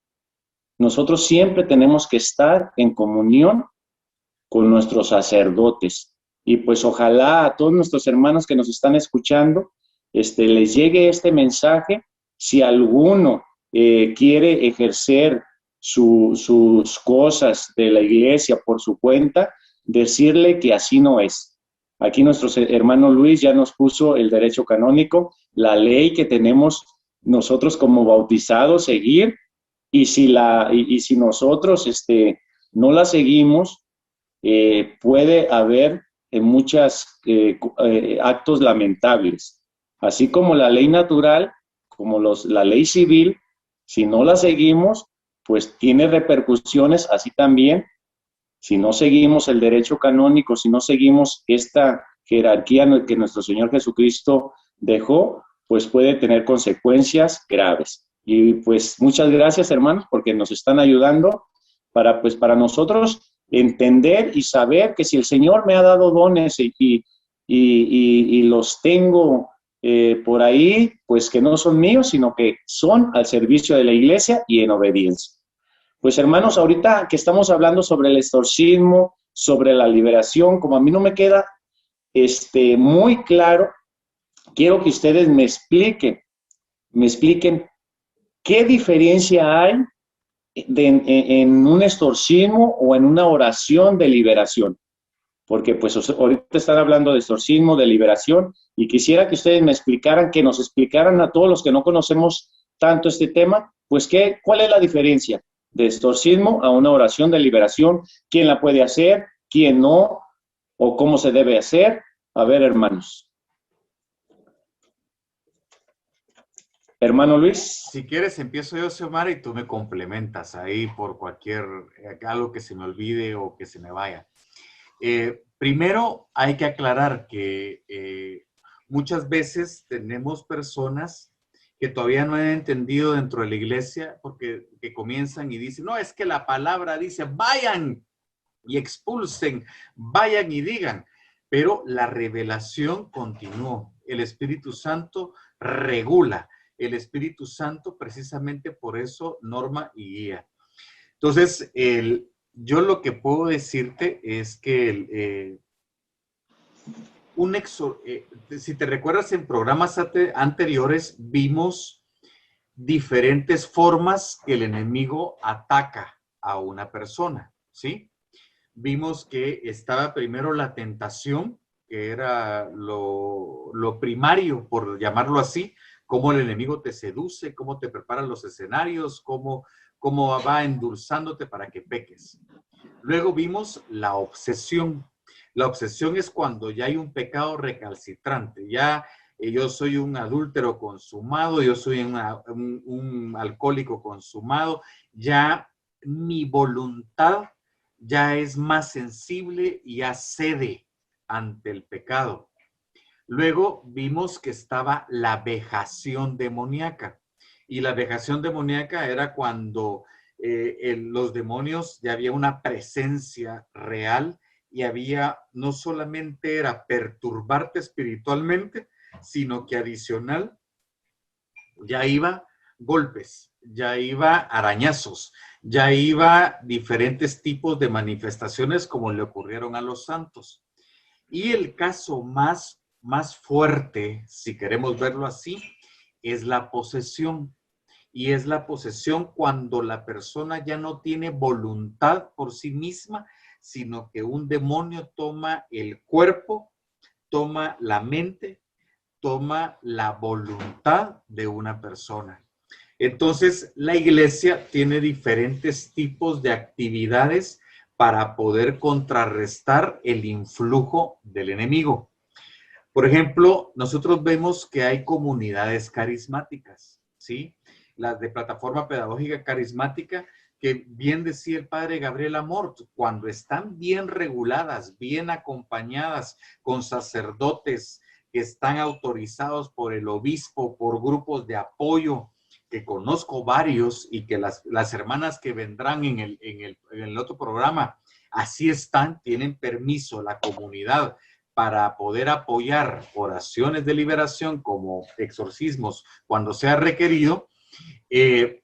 Nosotros siempre tenemos que estar en comunión con nuestros sacerdotes. Y pues ojalá a todos nuestros hermanos que nos están escuchando, les llegue este mensaje. Si alguno quiere ejercer sus cosas de la iglesia por su cuenta, decirle que así no es. Aquí nuestro hermano Luis ya nos puso el derecho canónico, la ley que tenemos nosotros como bautizados seguir, y si nosotros no la seguimos, puede haber muchos actos lamentables. Así como la ley natural, como la ley civil, si no la seguimos, pues tiene repercusiones. Así también, si no seguimos el derecho canónico, si no seguimos esta jerarquía que nuestro Señor Jesucristo dejó, pues puede tener consecuencias graves. Y pues muchas gracias, hermanos, porque nos están ayudando para nosotros entender y saber que si el Señor me ha dado dones y los tengo por ahí, pues que no son míos, sino que son al servicio de la iglesia y en obediencia. Pues hermanos, ahorita que estamos hablando sobre el exorcismo, sobre la liberación, como a mí no me queda muy claro, quiero que ustedes me expliquen qué diferencia hay en un exorcismo o en una oración de liberación. Porque pues ahorita están hablando de exorcismo, de liberación, y quisiera que ustedes me explicaran, que nos explicaran a todos los que no conocemos tanto este tema, pues ¿cuál es la diferencia de exorcismo a una oración de liberación? ¿Quién la puede hacer? ¿Quién no? ¿O cómo se debe hacer? A ver, hermanos. Hermano Luis. Si quieres, empiezo yo, Xiomara, y tú me complementas ahí por algo que se me olvide o que se me vaya. Primero, hay que aclarar que muchas veces tenemos personas que todavía no han entendido dentro de la iglesia que comienzan y dicen, no, es que la palabra dice, vayan y expulsen, vayan y digan. Pero la revelación continuó. El Espíritu Santo regula. El Espíritu Santo precisamente por eso norma y guía. Entonces, yo lo que puedo decirte es que si te recuerdas en programas anteriores, vimos diferentes formas que el enemigo ataca a una persona, ¿sí? Vimos que estaba primero la tentación, que era lo primario, por llamarlo así, cómo el enemigo te seduce, cómo te prepara los escenarios, cómo va endulzándote para que peques. Luego vimos la obsesión. La obsesión es cuando ya hay un pecado recalcitrante. Ya yo soy un adúltero consumado, yo soy un alcohólico consumado. Ya mi voluntad ya es más sensible y ya cede ante el pecado. Luego vimos que estaba la vejación demoníaca. Y la vejación demoníaca era cuando los demonios, ya había una presencia real y no solamente era perturbarte espiritualmente, sino que adicional ya iba golpes, ya iba arañazos, ya iba diferentes tipos de manifestaciones como le ocurrieron a los santos. Y el caso más fuerte, si queremos verlo así, es la posesión. Y es la posesión cuando la persona ya no tiene voluntad por sí misma, sino que un demonio toma el cuerpo, toma la mente, toma la voluntad de una persona. Entonces, la iglesia tiene diferentes tipos de actividades para poder contrarrestar el influjo del enemigo. Por ejemplo, nosotros vemos que hay comunidades carismáticas, ¿sí? Las de plataforma pedagógica carismática, que bien decía el padre Gabriel Amort, cuando están bien reguladas, bien acompañadas con sacerdotes que están autorizados por el obispo, por grupos de apoyo, que conozco varios y que las hermanas que vendrán en el otro programa, así están, tienen permiso la comunidad para poder apoyar oraciones de liberación como exorcismos cuando sea requerido. ¿Qué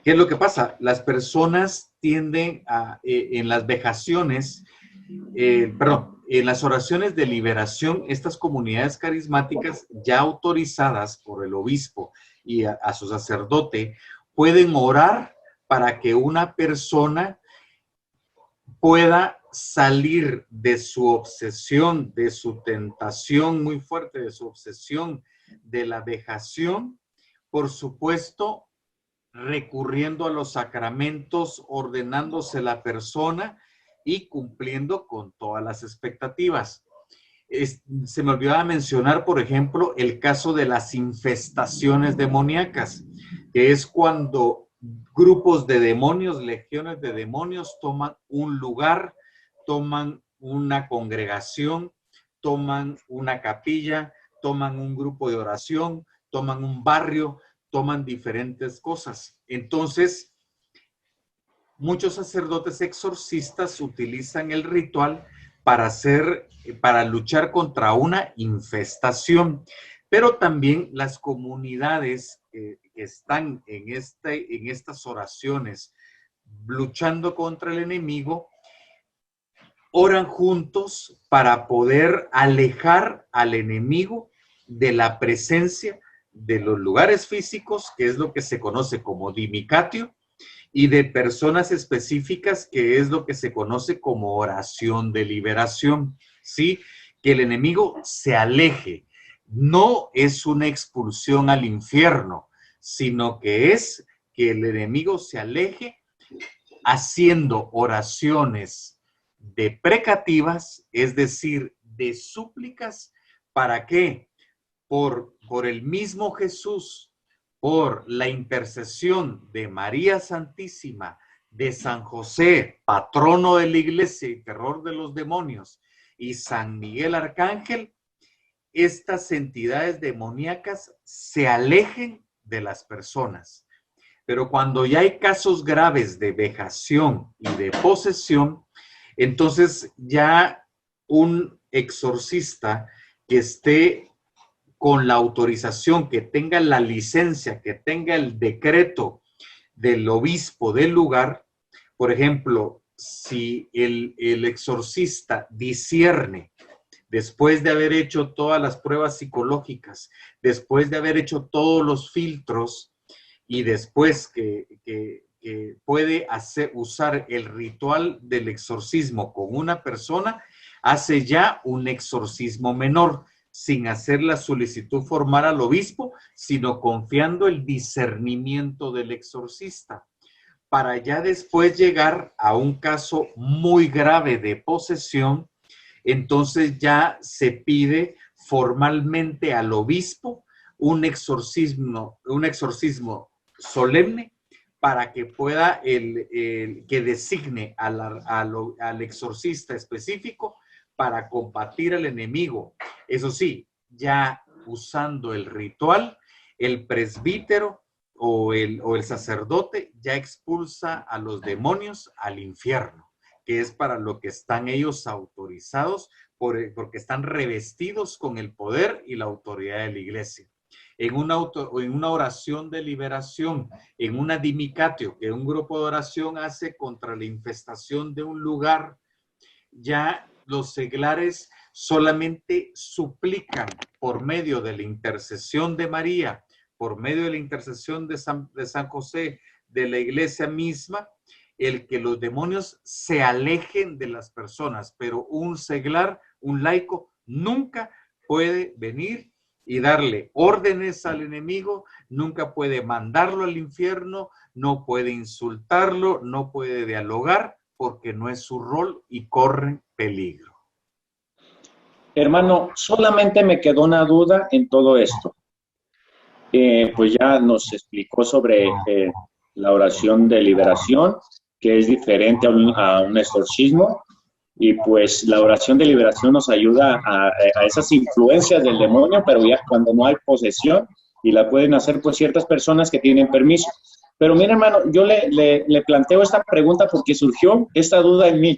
es lo que pasa? Las personas tienden en las vejaciones, en las oraciones de liberación, estas comunidades carismáticas ya autorizadas por el obispo y a su sacerdote, pueden orar para que una persona pueda salir de su obsesión, de su tentación muy fuerte, de su obsesión, de la vejación, por supuesto, recurriendo a los sacramentos, ordenándose la persona y cumpliendo con todas las expectativas. Se me olvidaba mencionar, por ejemplo, el caso de las infestaciones demoníacas, que es cuando grupos de demonios, legiones de demonios, toman un lugar, toman una congregación, toman una capilla, toman un grupo de oración, toman un barrio, toman diferentes cosas. Entonces, muchos sacerdotes exorcistas utilizan el ritual para luchar contra una infestación, pero también las comunidades que están en estas oraciones luchando contra el enemigo, oran juntos para poder alejar al enemigo de la presencia de los lugares físicos, que es lo que se conoce como dimicatio, y de personas específicas, que es lo que se conoce como oración de liberación, ¿sí? Que el enemigo se aleje. No es una expulsión al infierno, sino que es que el enemigo se aleje haciendo oraciones deprecativas, es decir, de súplicas. ¿Para qué? Por el mismo Jesús, por la intercesión de María Santísima, de San José, patrono de la iglesia y terror de los demonios, y San Miguel Arcángel, estas entidades demoníacas se alejen de las personas. Pero cuando ya hay casos graves de vejación y de posesión, entonces ya un exorcista que esté con la autorización, que tenga la licencia, que tenga el decreto del obispo del lugar, por ejemplo, si el exorcista discierne, después de haber hecho todas las pruebas psicológicas, después de haber hecho todos los filtros, y después que puede usar el ritual del exorcismo con una persona, hace ya un exorcismo menor, sin hacer la solicitud formal al obispo, sino confiando el discernimiento del exorcista, para ya después llegar a un caso muy grave de posesión. Entonces ya se pide formalmente al obispo un exorcismo solemne, para que pueda que designe al exorcista específico para combatir al enemigo. Eso sí, ya usando el ritual, el presbítero o el sacerdote ya expulsa a los demonios al infierno, que es para lo que están ellos autorizados, porque están revestidos con el poder y la autoridad de la iglesia. En una oración de liberación, en una dimicatio, que un grupo de oración hace contra la infestación de un lugar, ya los seglares solamente suplican por medio de la intercesión de María, por medio de la intercesión de San José, de la iglesia misma, el que los demonios se alejen de las personas, pero un seglar, un laico, nunca puede venir y darle órdenes al enemigo, nunca puede mandarlo al infierno, no puede insultarlo, no puede dialogar, porque no es su rol y corre peligro. Hermano, solamente me quedó una duda en todo esto. Pues ya nos explicó sobre la oración de liberación, que es diferente a un exorcismo, y pues la oración de liberación nos ayuda a esas influencias del demonio, pero ya cuando no hay posesión, y la pueden hacer pues ciertas personas que tienen permiso. Pero mira, hermano, yo le planteo esta pregunta porque surgió esta duda en mí.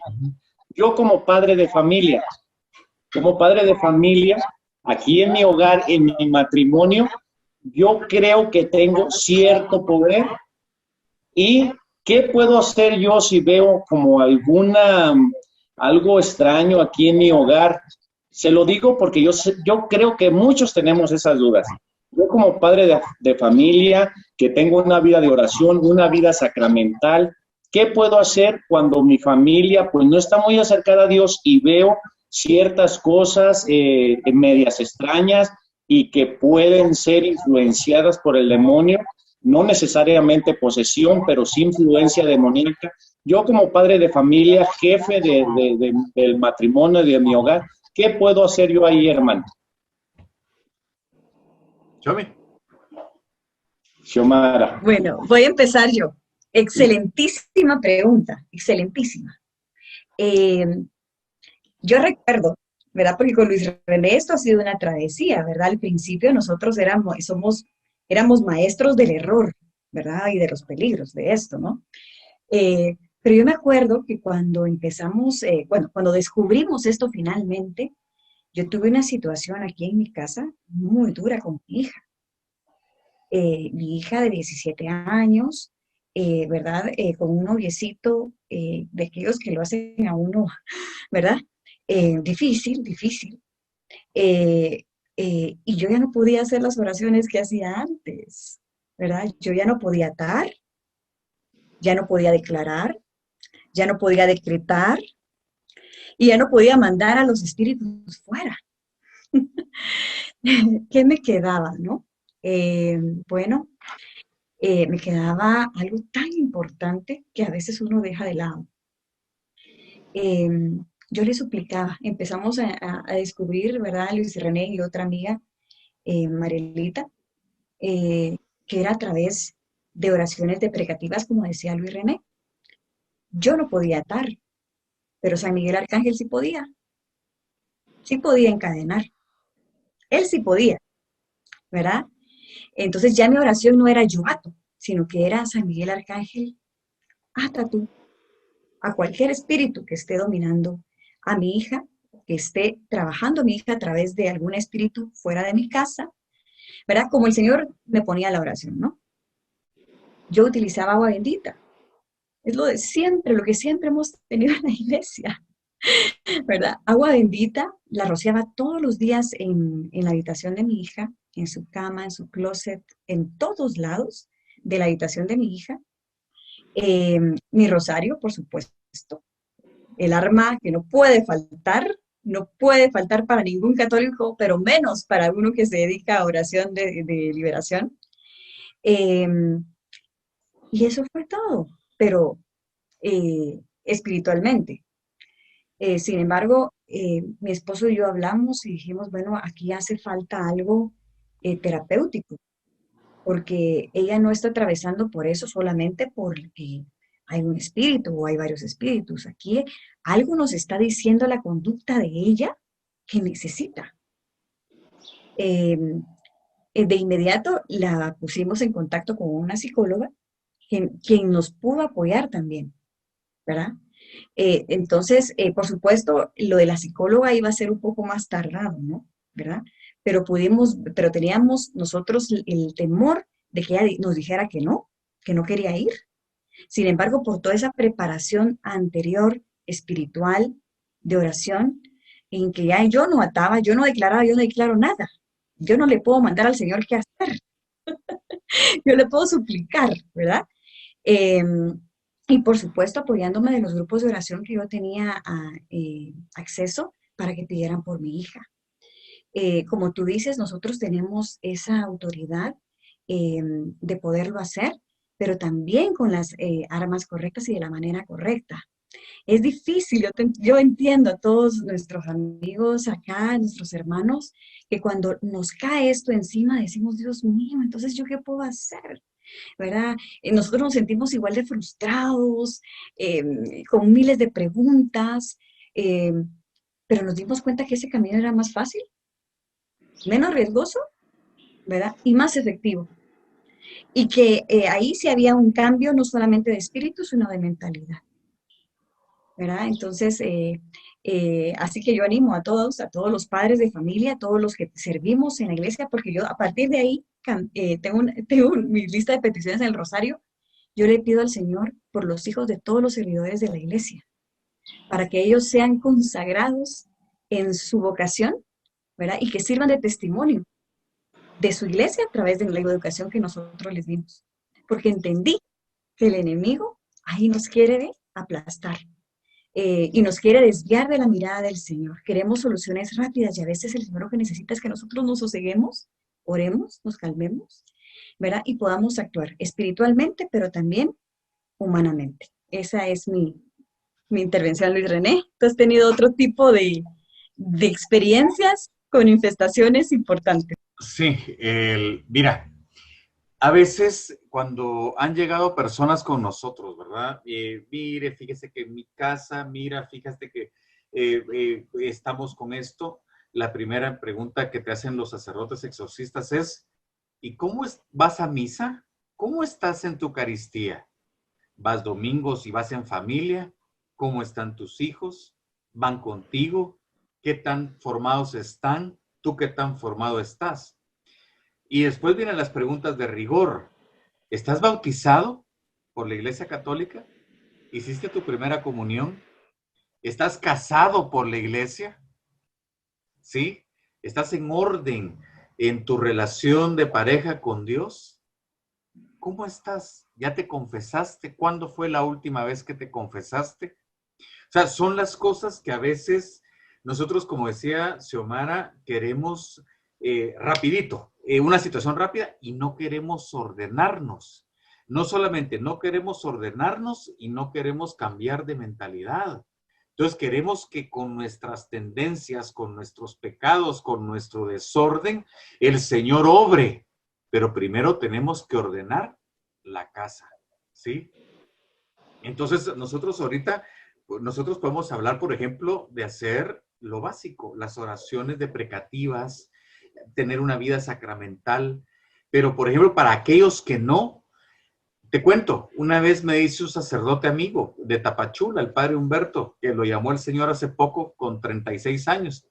Yo como padre de familia, aquí en mi hogar, en mi matrimonio, yo creo que tengo cierto poder. ¿Y qué puedo hacer yo si veo como algo extraño aquí en mi hogar? Se lo digo porque yo creo que muchos tenemos esas dudas. Yo como padre de familia, que tengo una vida de oración, una vida sacramental, ¿qué puedo hacer cuando mi familia pues no está muy acercada a Dios y veo ciertas cosas medias extrañas y que pueden ser influenciadas por el demonio? No necesariamente posesión, pero sí influencia demoníaca. Yo como padre de familia, jefe del matrimonio, de mi hogar, ¿qué puedo hacer yo ahí, hermano? Xiomara. Bueno, voy a empezar yo. Excelentísima pregunta, excelentísima. Yo recuerdo, ¿verdad? Porque con Luis René esto ha sido una travesía, ¿verdad? Al principio nosotros éramos maestros del error, ¿verdad? Y de los peligros de esto, ¿no? Pero yo me acuerdo que cuando empezamos, bueno, cuando descubrimos esto finalmente, yo tuve una situación aquí en mi casa muy dura con mi hija de 17 años, ¿verdad? Con un noviecito de aquellos que lo hacen a uno, ¿verdad? Difícil, difícil. Eh, y yo ya no podía hacer las oraciones que hacía antes, ¿verdad? Yo ya no podía atar, ya no podía declarar, ya no podía decretar y ya no podía mandar a los espíritus fuera. ¿Qué me quedaba, no? Eh, bueno, me quedaba algo tan importante que a veces uno deja de lado. Eh, yo le suplicaba, empezamos a descubrir, ¿verdad? Luis René y otra amiga, Marielita, que era a través de oraciones deprecativas, como decía Luis René. Yo no podía atar, pero San Miguel Arcángel sí podía encadenar, él sí podía, ¿verdad? Entonces ya mi oración no era yo ato, sino que era San Miguel Arcángel, ata tú a cualquier espíritu que esté dominando a mi hija, que esté trabajando a mi hija a través de algún espíritu fuera de mi casa, ¿verdad? Como el Señor me ponía la oración, ¿no? Yo utilizaba agua bendita. Es lo de siempre, lo que siempre hemos tenido en la iglesia, ¿verdad? Agua bendita, la rociaba todos los días en la habitación de mi hija, en su cama, en su closet, en todos lados de la habitación de mi hija. Mi rosario, por supuesto, el arma que no puede faltar para ningún católico, pero menos para uno que se dedica a oración de liberación. Eh, y eso fue todo, pero espiritualmente. Sin embargo, mi esposo y yo hablamos y dijimos, bueno, aquí hace falta algo terapéutico, porque ella no está atravesando por eso solamente porque hay un espíritu o hay varios espíritus. Aquí algo nos está diciendo la conducta de ella que necesita. Eh, de inmediato la pusimos en contacto con una psicóloga quien nos pudo apoyar también, ¿verdad? Entonces, por supuesto, lo de la psicóloga iba a ser un poco más tardado, ¿no? ¿Verdad? Pero teníamos nosotros el temor de que ella nos dijera que no quería ir. Sin embargo, por toda esa preparación anterior, espiritual, de oración, en que ya yo no ataba, yo no declaraba, yo no declaro nada. Yo no le puedo mandar al Señor qué hacer, yo le puedo suplicar, ¿verdad? Eh, y por supuesto apoyándome de los grupos de oración que yo tenía acceso para que pidieran por mi hija. Como tú dices, nosotros tenemos esa autoridad de poderlo hacer, pero también con las armas correctas y de la manera correcta. Es difícil, yo entiendo a todos nuestros amigos acá, nuestros hermanos, que cuando nos cae esto encima decimos, Dios mío, entonces ¿yo qué puedo hacer? ¿Verdad? Nosotros nos sentimos igual de frustrados, con miles de preguntas, eh, pero nos dimos cuenta que ese camino era más fácil, menos riesgoso, ¿verdad? Y más efectivo. Y que ahí sí había un cambio no solamente de espíritu, sino de mentalidad, ¿verdad? Entonces, así que yo animo a todos los padres de familia, a todos los que servimos en la iglesia, porque yo a partir de ahí tengo mi lista de peticiones en el rosario. Yo le pido al Señor por los hijos de todos los servidores de la iglesia, para que ellos sean consagrados en su vocación, ¿verdad? Y que sirvan de testimonio de su iglesia a través de la educación que nosotros les dimos. Porque entendí que el enemigo ahí nos quiere aplastar. Y nos quiere desviar de la mirada del Señor. Queremos soluciones rápidas y a veces el Señor lo que necesita es que nosotros nos soseguemos, oremos, nos calmemos, ¿verdad? Y podamos actuar espiritualmente, pero también humanamente. Esa es mi intervención, Luis René. ¿Tú has tenido otro tipo de experiencias con infestaciones importantes? Sí, mira, a veces cuando han llegado personas con nosotros, ¿verdad? Mire, fíjese que en mi casa, mira, fíjate que estamos con esto, la primera pregunta que te hacen los sacerdotes exorcistas es, ¿y cómo vas a misa? ¿Cómo estás en tu Eucaristía? ¿Vas domingos y vas en familia? ¿Cómo están tus hijos? ¿Van contigo? ¿Qué tan formados están? ¿Tú qué tan formado estás? Y después vienen las preguntas de rigor. ¿Estás bautizado por la Iglesia Católica? ¿Hiciste tu primera comunión? ¿Estás casado por la Iglesia? ¿Sí? ¿Estás en orden en tu relación de pareja con Dios? ¿Cómo estás? ¿Ya te confesaste? ¿Cuándo fue la última vez que te confesaste? O sea, son las cosas que a veces nosotros, como decía Xiomara, queremos rapidito, una situación rápida y no queremos ordenarnos. No solamente no queremos ordenarnos y no queremos cambiar de mentalidad. Entonces queremos que con nuestras tendencias, con nuestros pecados, con nuestro desorden, el Señor obre. Pero primero tenemos que ordenar la casa, ¿sí? Entonces nosotros ahorita, nosotros podemos hablar, por ejemplo, de hacer lo básico, las oraciones deprecativas, tener una vida sacramental. Pero, por ejemplo, para aquellos que no, te cuento, una vez me dice un sacerdote amigo de Tapachula, el padre Humberto, que lo llamó el Señor hace poco con 36 años.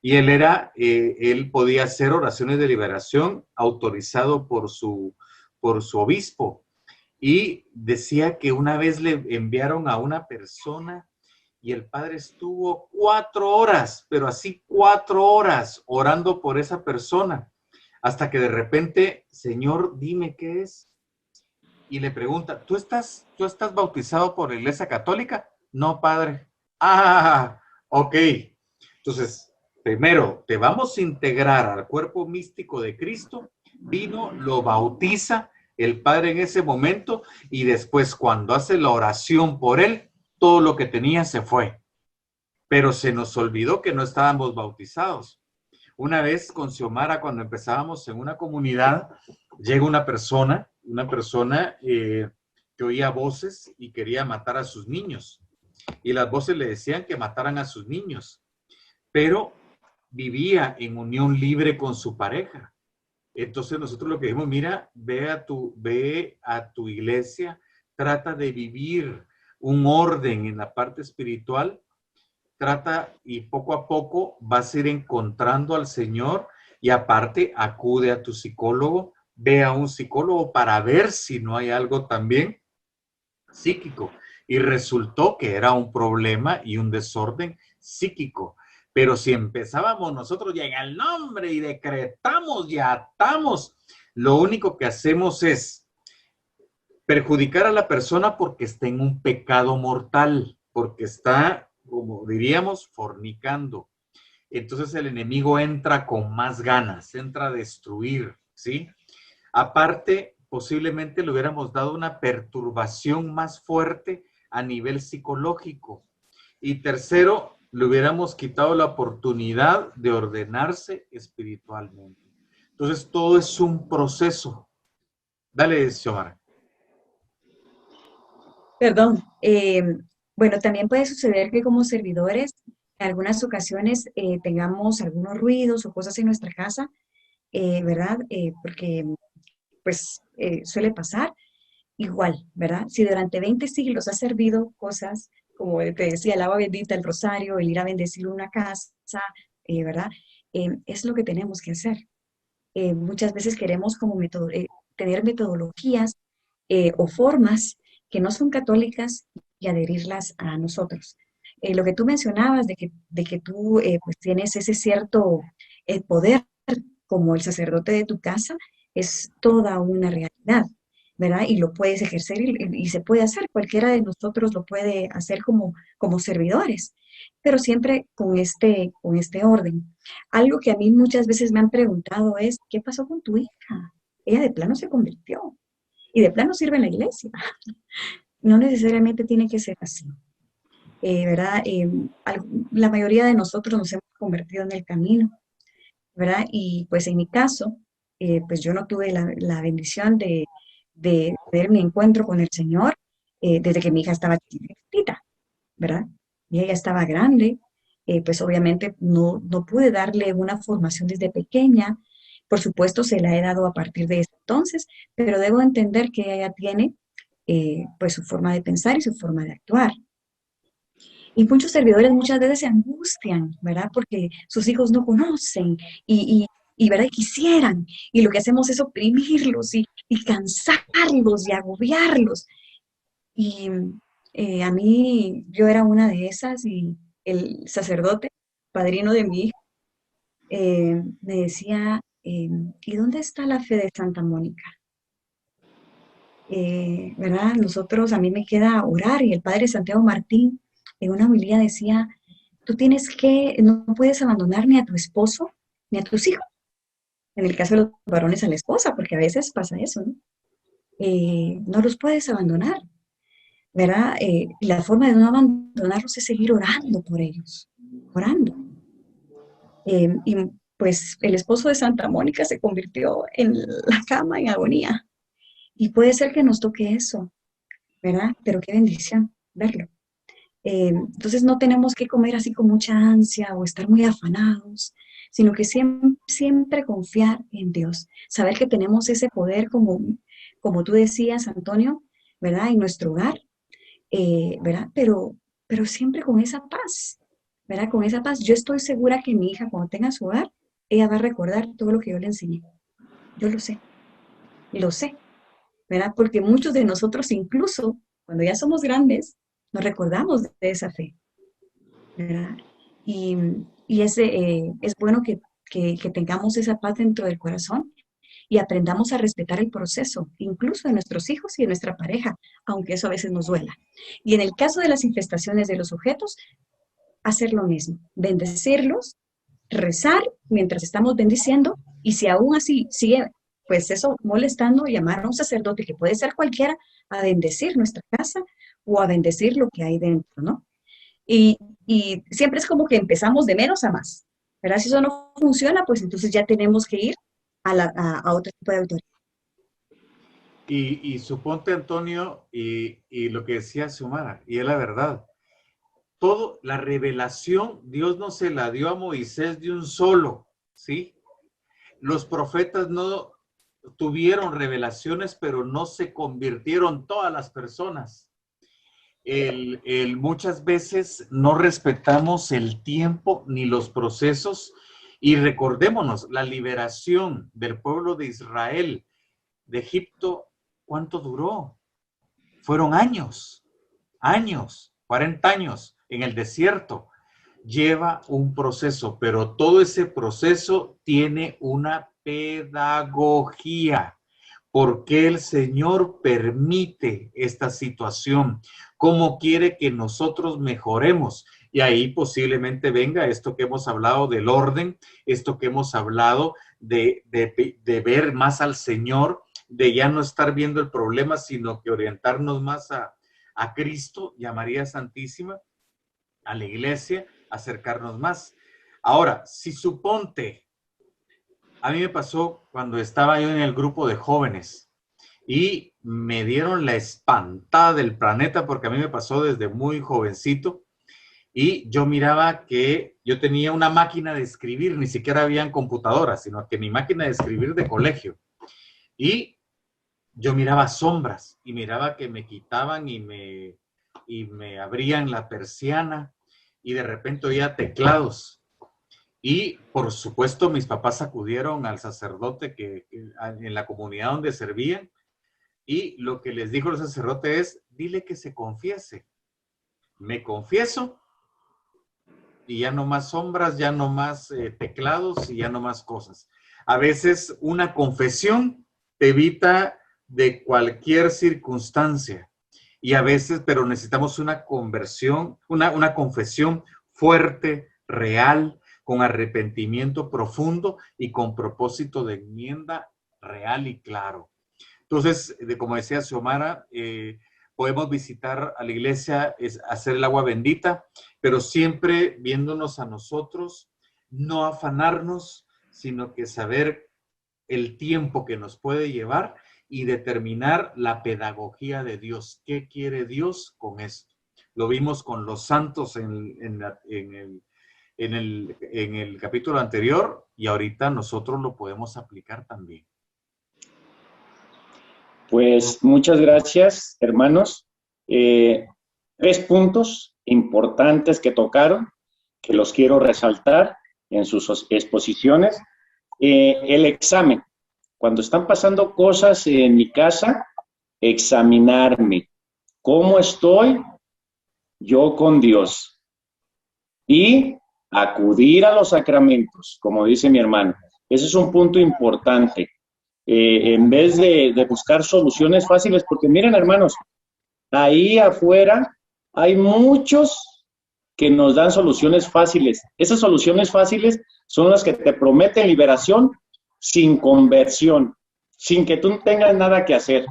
Y él podía hacer oraciones de liberación autorizado por su obispo. Y decía que una vez le enviaron a una persona y el padre estuvo 4 horas, pero así 4 horas orando por esa persona, hasta que de repente, Señor, dime qué es. Y le pregunta, ¿tú estás bautizado por la Iglesia Católica? No, padre. Ah, ok. Entonces, primero, te vamos a integrar al cuerpo místico de Cristo. Vino, lo bautiza el padre en ese momento y después cuando hace la oración por él, todo lo que tenía se fue. Pero se nos olvidó que no estábamos bautizados. Una vez con Xiomara, cuando empezábamos en una comunidad, llega una persona que oía voces y quería matar a sus niños. Y las voces le decían que mataran a sus niños, pero vivía en unión libre con su pareja. Entonces nosotros lo que dijimos, mira, ve a tu iglesia, trata de vivir un orden en la parte espiritual, trata y poco a poco vas a ir encontrando al Señor y aparte acude a tu psicólogo, ve a un psicólogo para ver si no hay algo también psíquico. Y resultó que era un problema y un desorden psíquico. Pero si empezábamos nosotros ya en el nombre y decretamos y atamos, lo único que hacemos es perjudicar a la persona porque está en un pecado mortal, porque está, como diríamos, fornicando. Entonces el enemigo entra con más ganas, entra a destruir, ¿sí? Aparte, posiblemente le hubiéramos dado una perturbación más fuerte a nivel psicológico. Y tercero, le hubiéramos quitado la oportunidad de ordenarse espiritualmente. Entonces, todo es un proceso. Dale, Xiomara. Perdón. Bueno, también puede suceder que como servidores, en algunas ocasiones tengamos algunos ruidos o cosas en nuestra casa, ¿verdad? Porque pues suele pasar igual, ¿verdad? Si durante 20 siglos has servido cosas, como te decía, el agua bendita, el rosario, el ir a bendecir una casa, ¿verdad? Es lo que tenemos que hacer. Muchas veces queremos como tener metodologías o formas que no son católicas y adherirlas a nosotros. Lo que tú mencionabas de que tú pues tienes ese cierto poder como el sacerdote de tu casa, es toda una realidad, ¿verdad? Y lo puedes ejercer y se puede hacer, cualquiera de nosotros lo puede hacer como servidores, pero siempre con este orden. Algo que a mí muchas veces me han preguntado es, ¿qué pasó con tu hija? Ella de plano se convirtió y de plano sirve en la iglesia. No necesariamente tiene que ser así, ¿verdad? La mayoría de nosotros nos hemos convertido en el camino, ¿verdad? Y pues en mi caso, pues yo no tuve la bendición de tener mi encuentro con el Señor desde que mi hija estaba chiquitita, ¿verdad? Y ella estaba grande, pues obviamente no pude darle una formación desde pequeña. Por supuesto, se la he dado a partir de ese entonces, pero debo entender que ella tiene pues su forma de pensar y su forma de actuar. Y muchos servidores muchas veces se angustian, ¿verdad? Porque sus hijos no conocen ¿verdad? Y quisieran. Y lo que hacemos es oprimirlos y cansarlos y agobiarlos. Y a mí, yo era una de esas y el sacerdote, padrino de mi hija, me decía, ¿y dónde está la fe de Santa Mónica? ¿Verdad? Nosotros, a mí me queda orar y el padre Santiago Martín en una homilía decía, tú no puedes abandonar ni a tu esposo ni a tus hijos. En el caso de los varones a la esposa, porque a veces pasa eso, ¿no? No los puedes abandonar, ¿verdad? Y la forma de no abandonarlos es seguir orando por ellos, orando. Y pues el esposo de Santa Mónica se convirtió en la cama en agonía. Y puede ser que nos toque eso, ¿verdad? Pero qué bendición verlo. Entonces no tenemos que comer así con mucha ansia o estar muy afanados, sino que siempre confiar en Dios, saber que tenemos ese poder como tú decías, Antonio, ¿verdad? En nuestro hogar, ¿verdad? Pero siempre con esa paz, ¿verdad? Con esa paz. Yo estoy segura que mi hija cuando tenga su hogar, ella va a recordar todo lo que yo le enseñé. Yo lo sé, ¿verdad? Porque muchos de nosotros incluso cuando ya somos grandes, nos recordamos de esa fe, ¿verdad? Y, es bueno que tengamos esa paz dentro del corazón y aprendamos a respetar el proceso, incluso de nuestros hijos y de nuestra pareja, aunque eso a veces nos duela. Y en el caso de las infestaciones de los objetos, hacer lo mismo, bendecirlos, rezar mientras estamos bendiciendo, y si aún así sigue, pues eso molestando, llamar a un sacerdote, que puede ser cualquiera, a bendecir nuestra casa o a bendecir lo que hay dentro, ¿no? Y, y siempre es como que empezamos de menos a más, ¿verdad? Si eso no funciona, pues entonces ya tenemos que ir a otro tipo de autoridad. Y suponte, Antonio, y lo que decía Xiomara, y es la verdad, todo, la revelación, Dios no se la dio a Moisés de un solo, ¿sí? Los profetas no tuvieron revelaciones, pero no se convirtieron todas las personas. Muchas veces no respetamos el tiempo ni los procesos, y recordémonos, la liberación del pueblo de Israel de Egipto, ¿cuánto duró? Fueron años, 40 años en el desierto. Lleva un proceso, pero todo ese proceso tiene una pedagogía. ¿Por qué el Señor permite esta situación? ¿Cómo quiere que nosotros mejoremos? Y ahí posiblemente venga esto que hemos hablado del orden, esto que hemos hablado de ver más al Señor, de ya no estar viendo el problema, sino que orientarnos más a Cristo y a María Santísima, a la iglesia, acercarnos más. Ahora, si suponte, a mí me pasó cuando estaba yo en el grupo de jóvenes y me dieron la espantada del planeta, porque a mí me pasó desde muy jovencito, y yo miraba que yo tenía una máquina de escribir, ni siquiera habían computadoras, sino que mi máquina de escribir de colegio. Y yo miraba sombras y miraba que me quitaban y me abrían la persiana, y de repente oía teclados. Y por supuesto mis papás acudieron al sacerdote en la comunidad donde servían, y lo que les dijo el sacerdote es: dile que se confiese. Me confieso, y ya no más sombras, ya no más teclados y ya no más cosas. A veces una confesión te evita de cualquier circunstancia, y a veces, pero necesitamos una conversión, una confesión fuerte, real, con arrepentimiento profundo y con propósito de enmienda real y claro. Entonces, como decía Xiomara, podemos visitar a la iglesia, hacer el agua bendita, pero siempre viéndonos a nosotros, no afanarnos, sino que saber el tiempo que nos puede llevar y determinar la pedagogía de Dios. ¿Qué quiere Dios con esto? Lo vimos con los santos en el capítulo anterior y ahorita nosotros lo podemos aplicar también. Pues muchas gracias, hermanos. 3 puntos importantes que tocaron, que los quiero resaltar en sus exposiciones. El examen. Cuando están pasando cosas en mi casa, examinarme. ¿Cómo estoy yo con Dios? Y acudir a los sacramentos, como dice mi hermano. Ese es un punto importante. En vez de buscar soluciones fáciles, porque miren, hermanos, ahí afuera hay muchos que nos dan soluciones fáciles. Esas soluciones fáciles son las que te prometen liberación sin conversión, sin que tú tengas nada que hacer.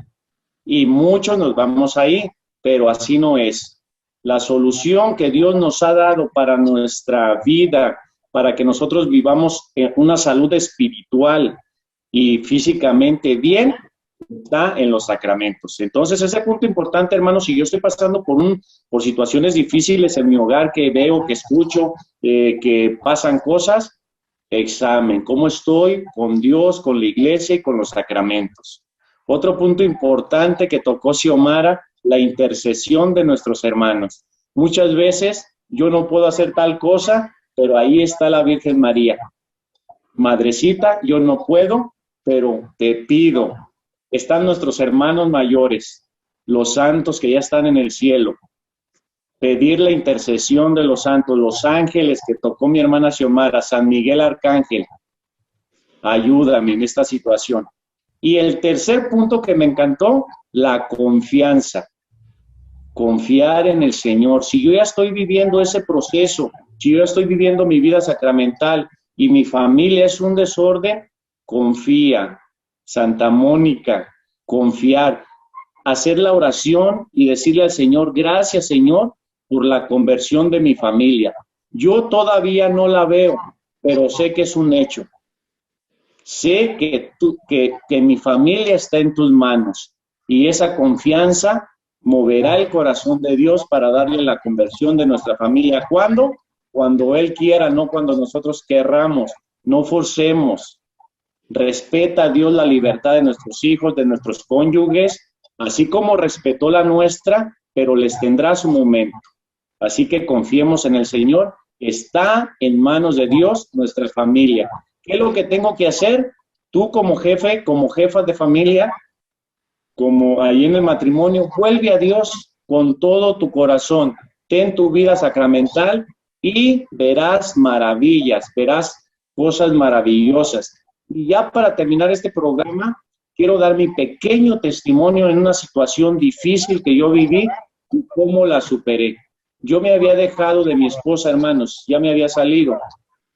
Y muchos nos vamos ahí, pero así no es. La solución que Dios nos ha dado para nuestra vida, para que nosotros vivamos en una salud espiritual y físicamente bien, está en los sacramentos. Entonces, ese punto importante, hermanos, si yo estoy pasando por situaciones difíciles en mi hogar, que veo, que escucho, que pasan cosas, examen. ¿Cómo estoy con Dios, con la iglesia y con los sacramentos? Otro punto importante que tocó Xiomara, la intercesión de nuestros hermanos. Muchas veces yo no puedo hacer tal cosa, pero ahí está la Virgen María. Madrecita, yo no puedo, pero te pido. Están nuestros hermanos mayores, los santos que ya están en el cielo. Pedir la intercesión de los santos, los ángeles que tocó mi hermana Xiomara, San Miguel Arcángel. Ayúdame en esta situación. Y el tercer punto que me encantó, la confianza. Confiar en el Señor. Si yo ya estoy viviendo ese proceso, si yo ya estoy viviendo mi vida sacramental y mi familia es un desorden, confía. Santa Mónica, confiar. Hacer la oración y decirle al Señor, gracias, Señor, por la conversión de mi familia. Yo todavía no la veo, pero sé que es un hecho. Sé que mi familia está en tus manos y esa confianza moverá el corazón de Dios para darle la conversión de nuestra familia. ¿Cuándo? Cuando Él quiera, no cuando nosotros querramos. No forcemos. Respeta a Dios la libertad de nuestros hijos, de nuestros cónyuges, así como respetó la nuestra, pero les tendrá su momento. Así que confiemos en el Señor. Está en manos de Dios nuestra familia. ¿Qué es lo que tengo que hacer? Tú como jefe, como jefa de familia, como ahí en el matrimonio, vuelve a Dios con todo tu corazón. Ten tu vida sacramental y verás maravillas, verás cosas maravillosas. Y ya para terminar este programa, quiero dar mi pequeño testimonio en una situación difícil que yo viví y cómo la superé. Yo me había dejado de mi esposa, hermanos, ya me había salido,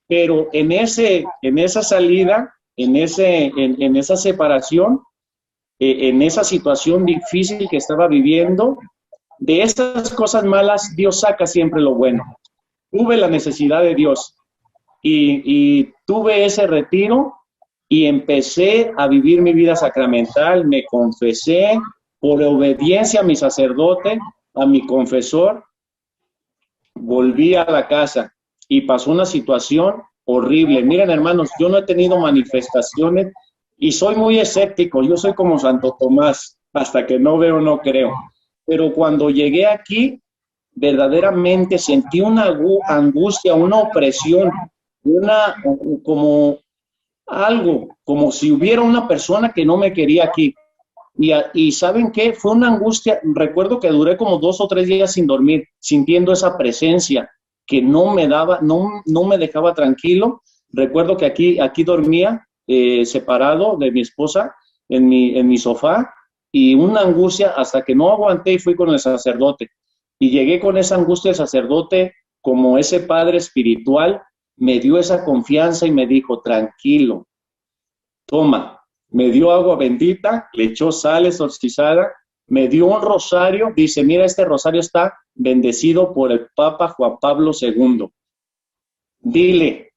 pero en esa salida, en esa separación, en esa situación difícil que estaba viviendo, de esas cosas malas, Dios saca siempre lo bueno. Tuve la necesidad de Dios y tuve ese retiro y empecé a vivir mi vida sacramental, me confesé por obediencia a mi sacerdote, a mi confesor, volví a la casa y pasó una situación horrible. Miren, hermanos, yo no he tenido manifestaciones y soy muy escéptico, yo soy como Santo Tomás, hasta que no veo, no creo. Pero cuando llegué aquí, verdaderamente sentí una angustia, una opresión, como si hubiera una persona que no me quería aquí. Y ¿saben qué? Fue una angustia. Recuerdo que duré como 2 o 3 días sin dormir, sintiendo esa presencia que no me dejaba tranquilo. Recuerdo que aquí dormía separado de mi esposa en mi sofá, y una angustia hasta que no aguanté y fui con el sacerdote. Y llegué con esa angustia. El sacerdote, como ese padre espiritual, me dio esa confianza y me dijo, tranquilo, toma. Me dio agua bendita, le echó sal exorcizada, me dio un rosario, dice, mira, este rosario está bendecido por el Papa Juan Pablo II. Dile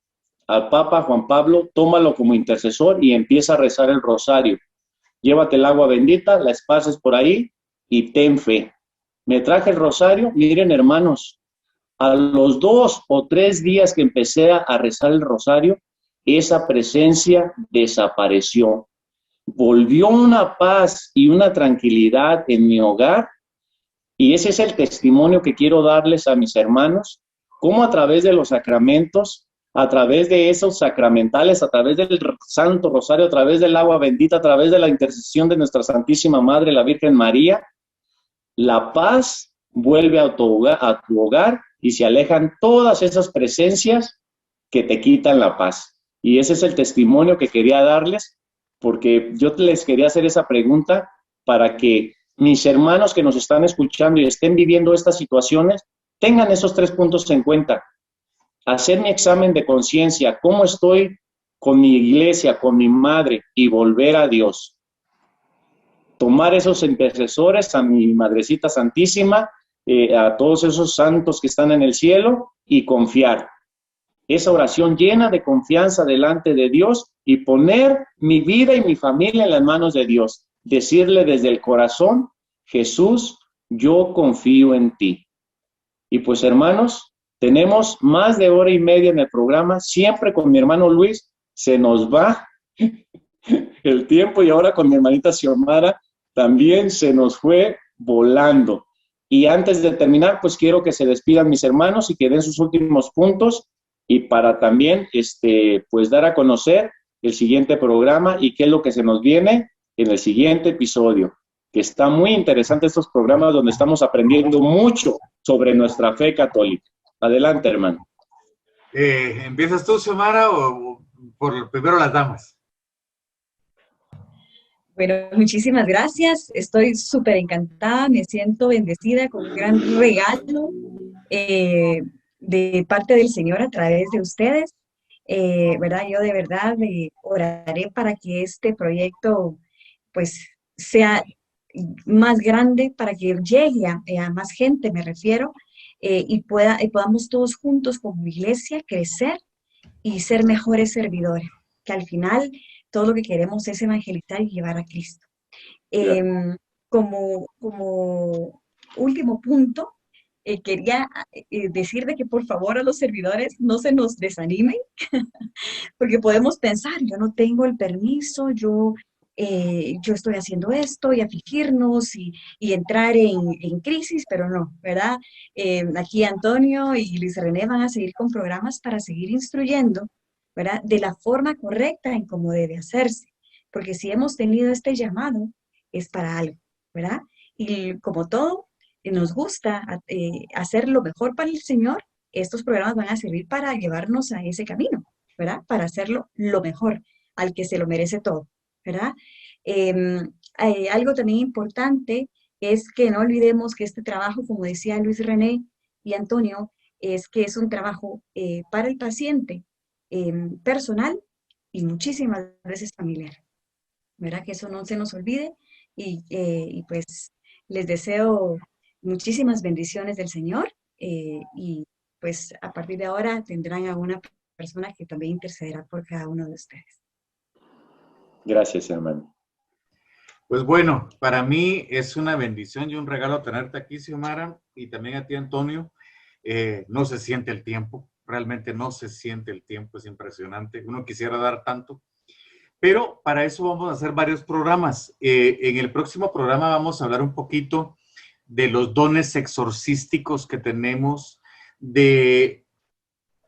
al Papa Juan Pablo, tómalo como intercesor y empieza a rezar el rosario. Llévate el agua bendita, la esparces por ahí y ten fe. Me traje el rosario, miren, hermanos, A los 2 o 3 días que empecé a rezar el rosario, esa presencia desapareció. Volvió una paz y una tranquilidad en mi hogar, y ese es el testimonio que quiero darles a mis hermanos, cómo a través de los sacramentos, a través de esos sacramentales, a través del Santo Rosario, a través del agua bendita, a través de la intercesión de nuestra Santísima Madre, la Virgen María, la paz vuelve a tu hogar y se alejan todas esas presencias que te quitan la paz. Y ese es el testimonio que quería darles, porque yo les quería hacer esa pregunta para que mis hermanos que nos están escuchando y estén viviendo estas situaciones tengan esos 3 puntos en cuenta. Hacer mi examen de conciencia, cómo estoy con mi iglesia, con mi madre, y volver a Dios. Tomar esos intercesores, a mi Madrecita Santísima, a todos esos santos que están en el cielo, y confiar. Esa oración llena de confianza delante de Dios y poner mi vida y mi familia en las manos de Dios. Decirle desde el corazón: Jesús, yo confío en ti. Y pues, hermanos, tenemos más de 1 hora y media en el programa. Siempre con mi hermano Luis se nos va el tiempo, y ahora con mi hermanita Xiomara también se nos fue volando. Y antes de terminar, pues quiero que se despidan mis hermanos y que den sus últimos puntos, y para también pues dar a conocer el siguiente programa y qué es lo que se nos viene en el siguiente episodio, que está muy interesante estos programas donde estamos aprendiendo mucho sobre nuestra fe católica. Adelante, hermano. ¿Empiezas tú, Xiomara, o por primero las damas? Bueno, muchísimas gracias. Estoy súper encantada, me siento bendecida con un gran regalo de parte del Señor a través de ustedes. ¿Verdad? Yo de verdad oraré para que este proyecto pues sea más grande, para que llegue a más gente, me refiero, y podamos todos juntos como iglesia crecer y ser mejores servidores, que al final todo lo que queremos es evangelizar y llevar a Cristo. Como último punto, quería decir de que por favor a los servidores no se nos desanimen, porque podemos pensar: yo no tengo el permiso, yo estoy haciendo esto, y afligirnos y entrar en crisis, pero no, ¿verdad? Aquí Antonio y Luis René van a seguir con programas para seguir instruyendo, ¿verdad? De la forma correcta en cómo debe hacerse, porque si hemos tenido este llamado es para algo, ¿verdad? Y como todo, nos gusta hacer lo mejor para el Señor. Estos programas van a servir para llevarnos a ese camino, ¿verdad? Para hacerlo lo mejor, al que se lo merece todo, ¿verdad? Algo también importante es que no olvidemos que este trabajo, como decía Luis René y Antonio, es que es un trabajo para el paciente, personal y muchísimas veces familiar, ¿verdad? Que eso no se nos olvide, y pues les deseo muchísimas bendiciones del Señor, y pues a partir de ahora tendrán a una persona que también intercederá por cada uno de ustedes. Gracias, hermano. Pues bueno, para mí es una bendición y un regalo tenerte aquí, Xiomara, y también a ti, Antonio. No se siente el tiempo, realmente no se siente el tiempo, es impresionante. Uno quisiera dar tanto, pero para eso vamos a hacer varios programas. En el próximo programa vamos a hablar un poquito de los dones exorcísticos que tenemos, de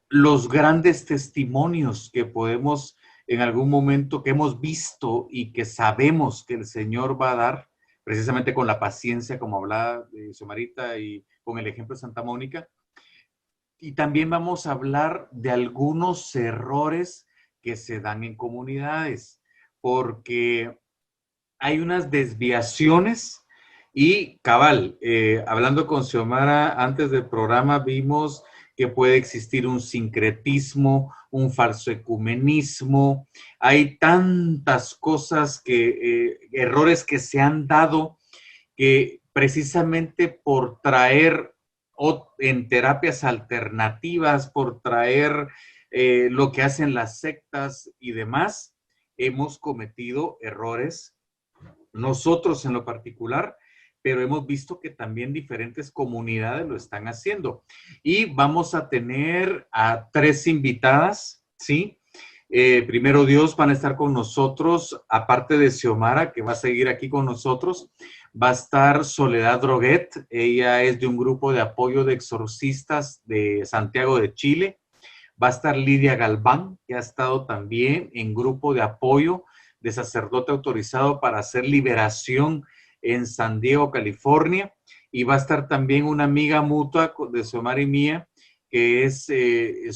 los grandes testimonios que podemos en algún momento, que hemos visto y que sabemos que el Señor va a dar, precisamente con la paciencia, como hablaba de Xiomarita, y con el ejemplo de Santa Mónica. Y también vamos a hablar de algunos errores que se dan en comunidades, porque hay unas desviaciones. Y cabal, hablando con Xiomara antes del programa, vimos que puede existir un sincretismo, un falso ecumenismo. Hay tantas cosas errores que se han dado, que precisamente por traer en terapias alternativas, por traer lo que hacen las sectas y demás, hemos cometido errores nosotros en lo particular, pero hemos visto que también diferentes comunidades lo están haciendo. Y vamos a tener a 3 invitadas, ¿sí? Primero Dios, van a estar con nosotros, aparte de Xiomara, que va a seguir aquí con nosotros, va a estar Soledad Droguet. Ella es de un grupo de apoyo de exorcistas de Santiago de Chile. Va a estar Lidia Galván, que ha estado también en grupo de apoyo de sacerdote autorizado para hacer liberación en San Diego, California. Y va a estar también una amiga mutua de Xiomara y mía, que es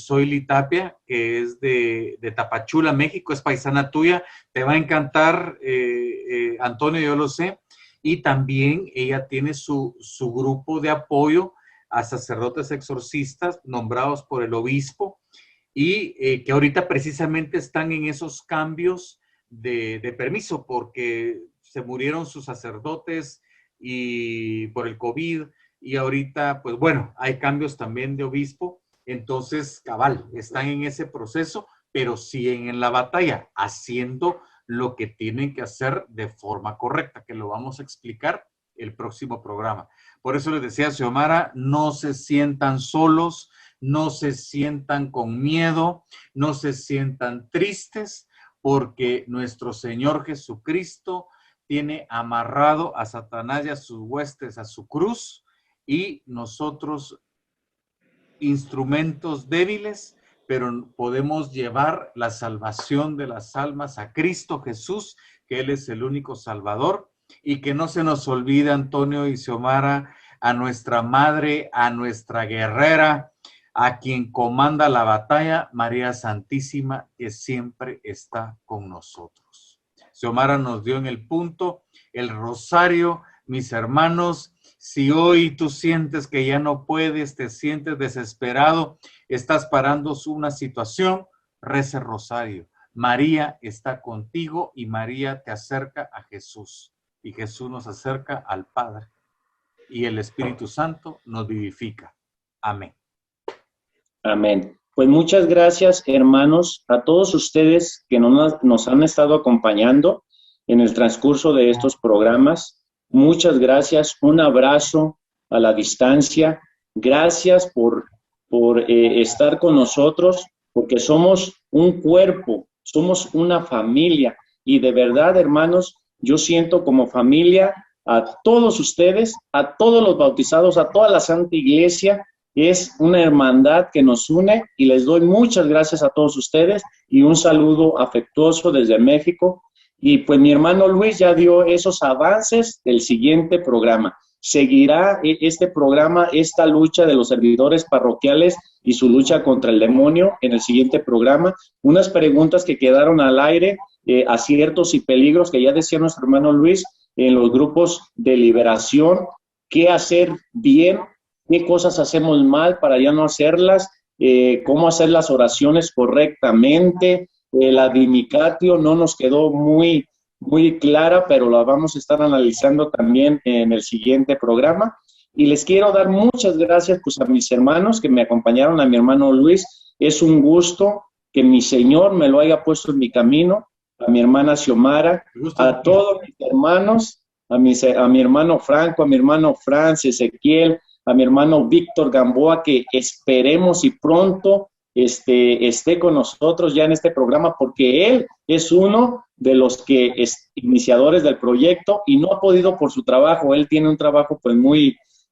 Zoili Tapia, que es de Tapachula, México, es paisana tuya. Te va a encantar, Antonio, yo lo sé. Y también ella tiene su grupo de apoyo a sacerdotes exorcistas nombrados por el obispo y que ahorita precisamente están en esos cambios de permiso porque se murieron sus sacerdotes y por el COVID y ahorita, pues bueno, hay cambios también de obispo, entonces, cabal, están en ese proceso, pero siguen en la batalla, haciendo lo que tienen que hacer de forma correcta, que lo vamos a explicar el próximo programa. Por eso les decía a Xiomara, no se sientan solos, no se sientan con miedo, no se sientan tristes, porque nuestro Señor Jesucristo tiene amarrado a Satanás y a sus huestes a su cruz, y nosotros, instrumentos débiles, pero podemos llevar la salvación de las almas a Cristo Jesús, que Él es el único Salvador, y que no se nos olvide, Antonio y Xiomara, a nuestra madre, a nuestra guerrera, a quien comanda la batalla, María Santísima, que siempre está con nosotros. Xiomara nos dio en el punto el rosario. Mis hermanos, si hoy tú sientes que ya no puedes, te sientes desesperado, estás parando una situación, reza el rosario. María está contigo y María te acerca a Jesús. Y Jesús nos acerca al Padre. Y el Espíritu Santo nos vivifica. Amén. Amén. Pues muchas gracias, hermanos, a todos ustedes que nos han estado acompañando en el transcurso de estos programas. Muchas gracias, un abrazo a la distancia. Gracias por estar con nosotros, porque somos un cuerpo, somos una familia. Y de verdad, hermanos, yo siento como familia a todos ustedes, a todos los bautizados, a toda la Santa Iglesia. Es una hermandad que nos une y les doy muchas gracias a todos ustedes y un saludo afectuoso desde México. Y pues mi hermano Luis ya dio esos avances del siguiente programa. Seguirá este programa, esta lucha de los servidores parroquiales y su lucha contra el demonio en el siguiente programa. Unas preguntas que quedaron al aire, aciertos y peligros que ya decía nuestro hermano Luis en los grupos de liberación, qué hacer bien, qué cosas hacemos mal para ya no hacerlas, cómo hacer las oraciones correctamente. La Dimicatio no nos quedó muy clara, pero la vamos a estar analizando también en el siguiente programa. Y les quiero dar muchas gracias pues, a mis hermanos que me acompañaron, a mi hermano Luis. Es un gusto que mi Señor me lo haya puesto en mi camino, a mi hermana Xiomara, a todos mis hermanos, a mi hermano Franco, a mi hermano Franz, Ezequiel, a mi hermano Víctor Gamboa, que esperemos y pronto esté con nosotros ya en este programa, porque él es uno de los que iniciadores del proyecto y no ha podido por su trabajo. Él tiene un trabajo pues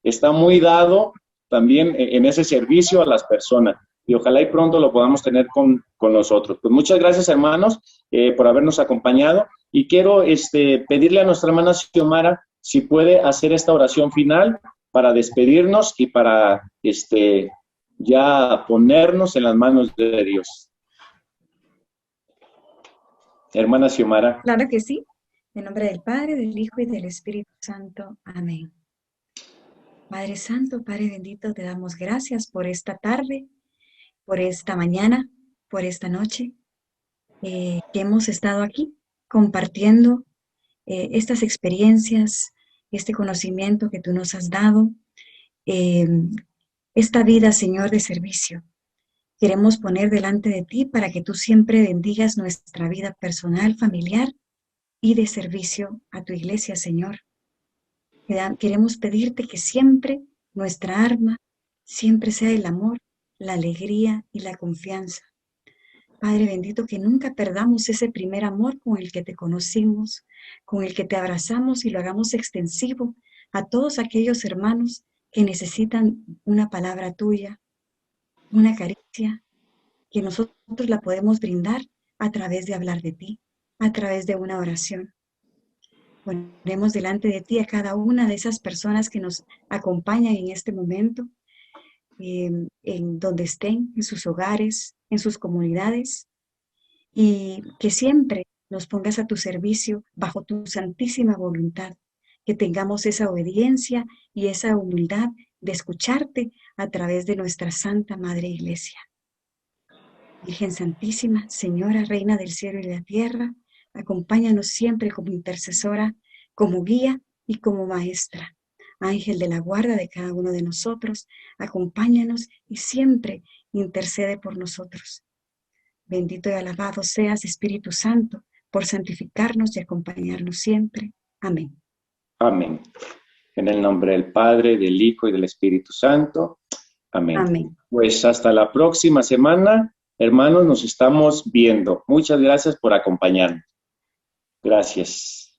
está muy dado también en ese servicio a las personas y ojalá y pronto lo podamos tener con nosotros. Pues muchas gracias, hermanos, por habernos acompañado y quiero pedirle a nuestra hermana Xiomara si puede hacer esta oración final para despedirnos y para ya ponernos en las manos de Dios. Hermana Xiomara. Claro que sí. En nombre del Padre, del Hijo y del Espíritu Santo. Amén. Padre Santo, Padre bendito, te damos gracias por esta tarde, por esta mañana, por esta noche, que hemos estado aquí compartiendo estas experiencias, este conocimiento que tú nos has dado, esta vida, Señor, de servicio. Queremos poner delante de ti para que tú siempre bendigas nuestra vida personal, familiar y de servicio a tu iglesia, Señor. Queremos pedirte que siempre nuestra arma siempre sea el amor, la alegría y la confianza. Padre bendito, que nunca perdamos ese primer amor con el que te conocimos, con el que te abrazamos y lo hagamos extensivo a todos aquellos hermanos que necesitan una palabra tuya, una caricia, que nosotros la podemos brindar a través de hablar de ti, a través de una oración. Ponemos delante de ti a cada una de esas personas que nos acompañan en este momento, en donde estén, en sus hogares, en sus comunidades, y que siempre nos pongas a tu servicio bajo tu santísima voluntad, que tengamos esa obediencia y esa humildad de escucharte a través de nuestra Santa Madre Iglesia. Virgen Santísima, Señora, Reina del cielo y la tierra, acompáñanos siempre como intercesora, como guía y como maestra. Ángel de la guarda de cada uno de nosotros, acompáñanos y siempre intercede por nosotros. Bendito y alabado seas, Espíritu Santo, por santificarnos y acompañarnos siempre. Amén. Amén. En el nombre del Padre, del Hijo y del Espíritu Santo. Amén. Amén. Pues hasta la próxima semana, hermanos, nos estamos viendo. Muchas gracias por acompañarnos. Gracias.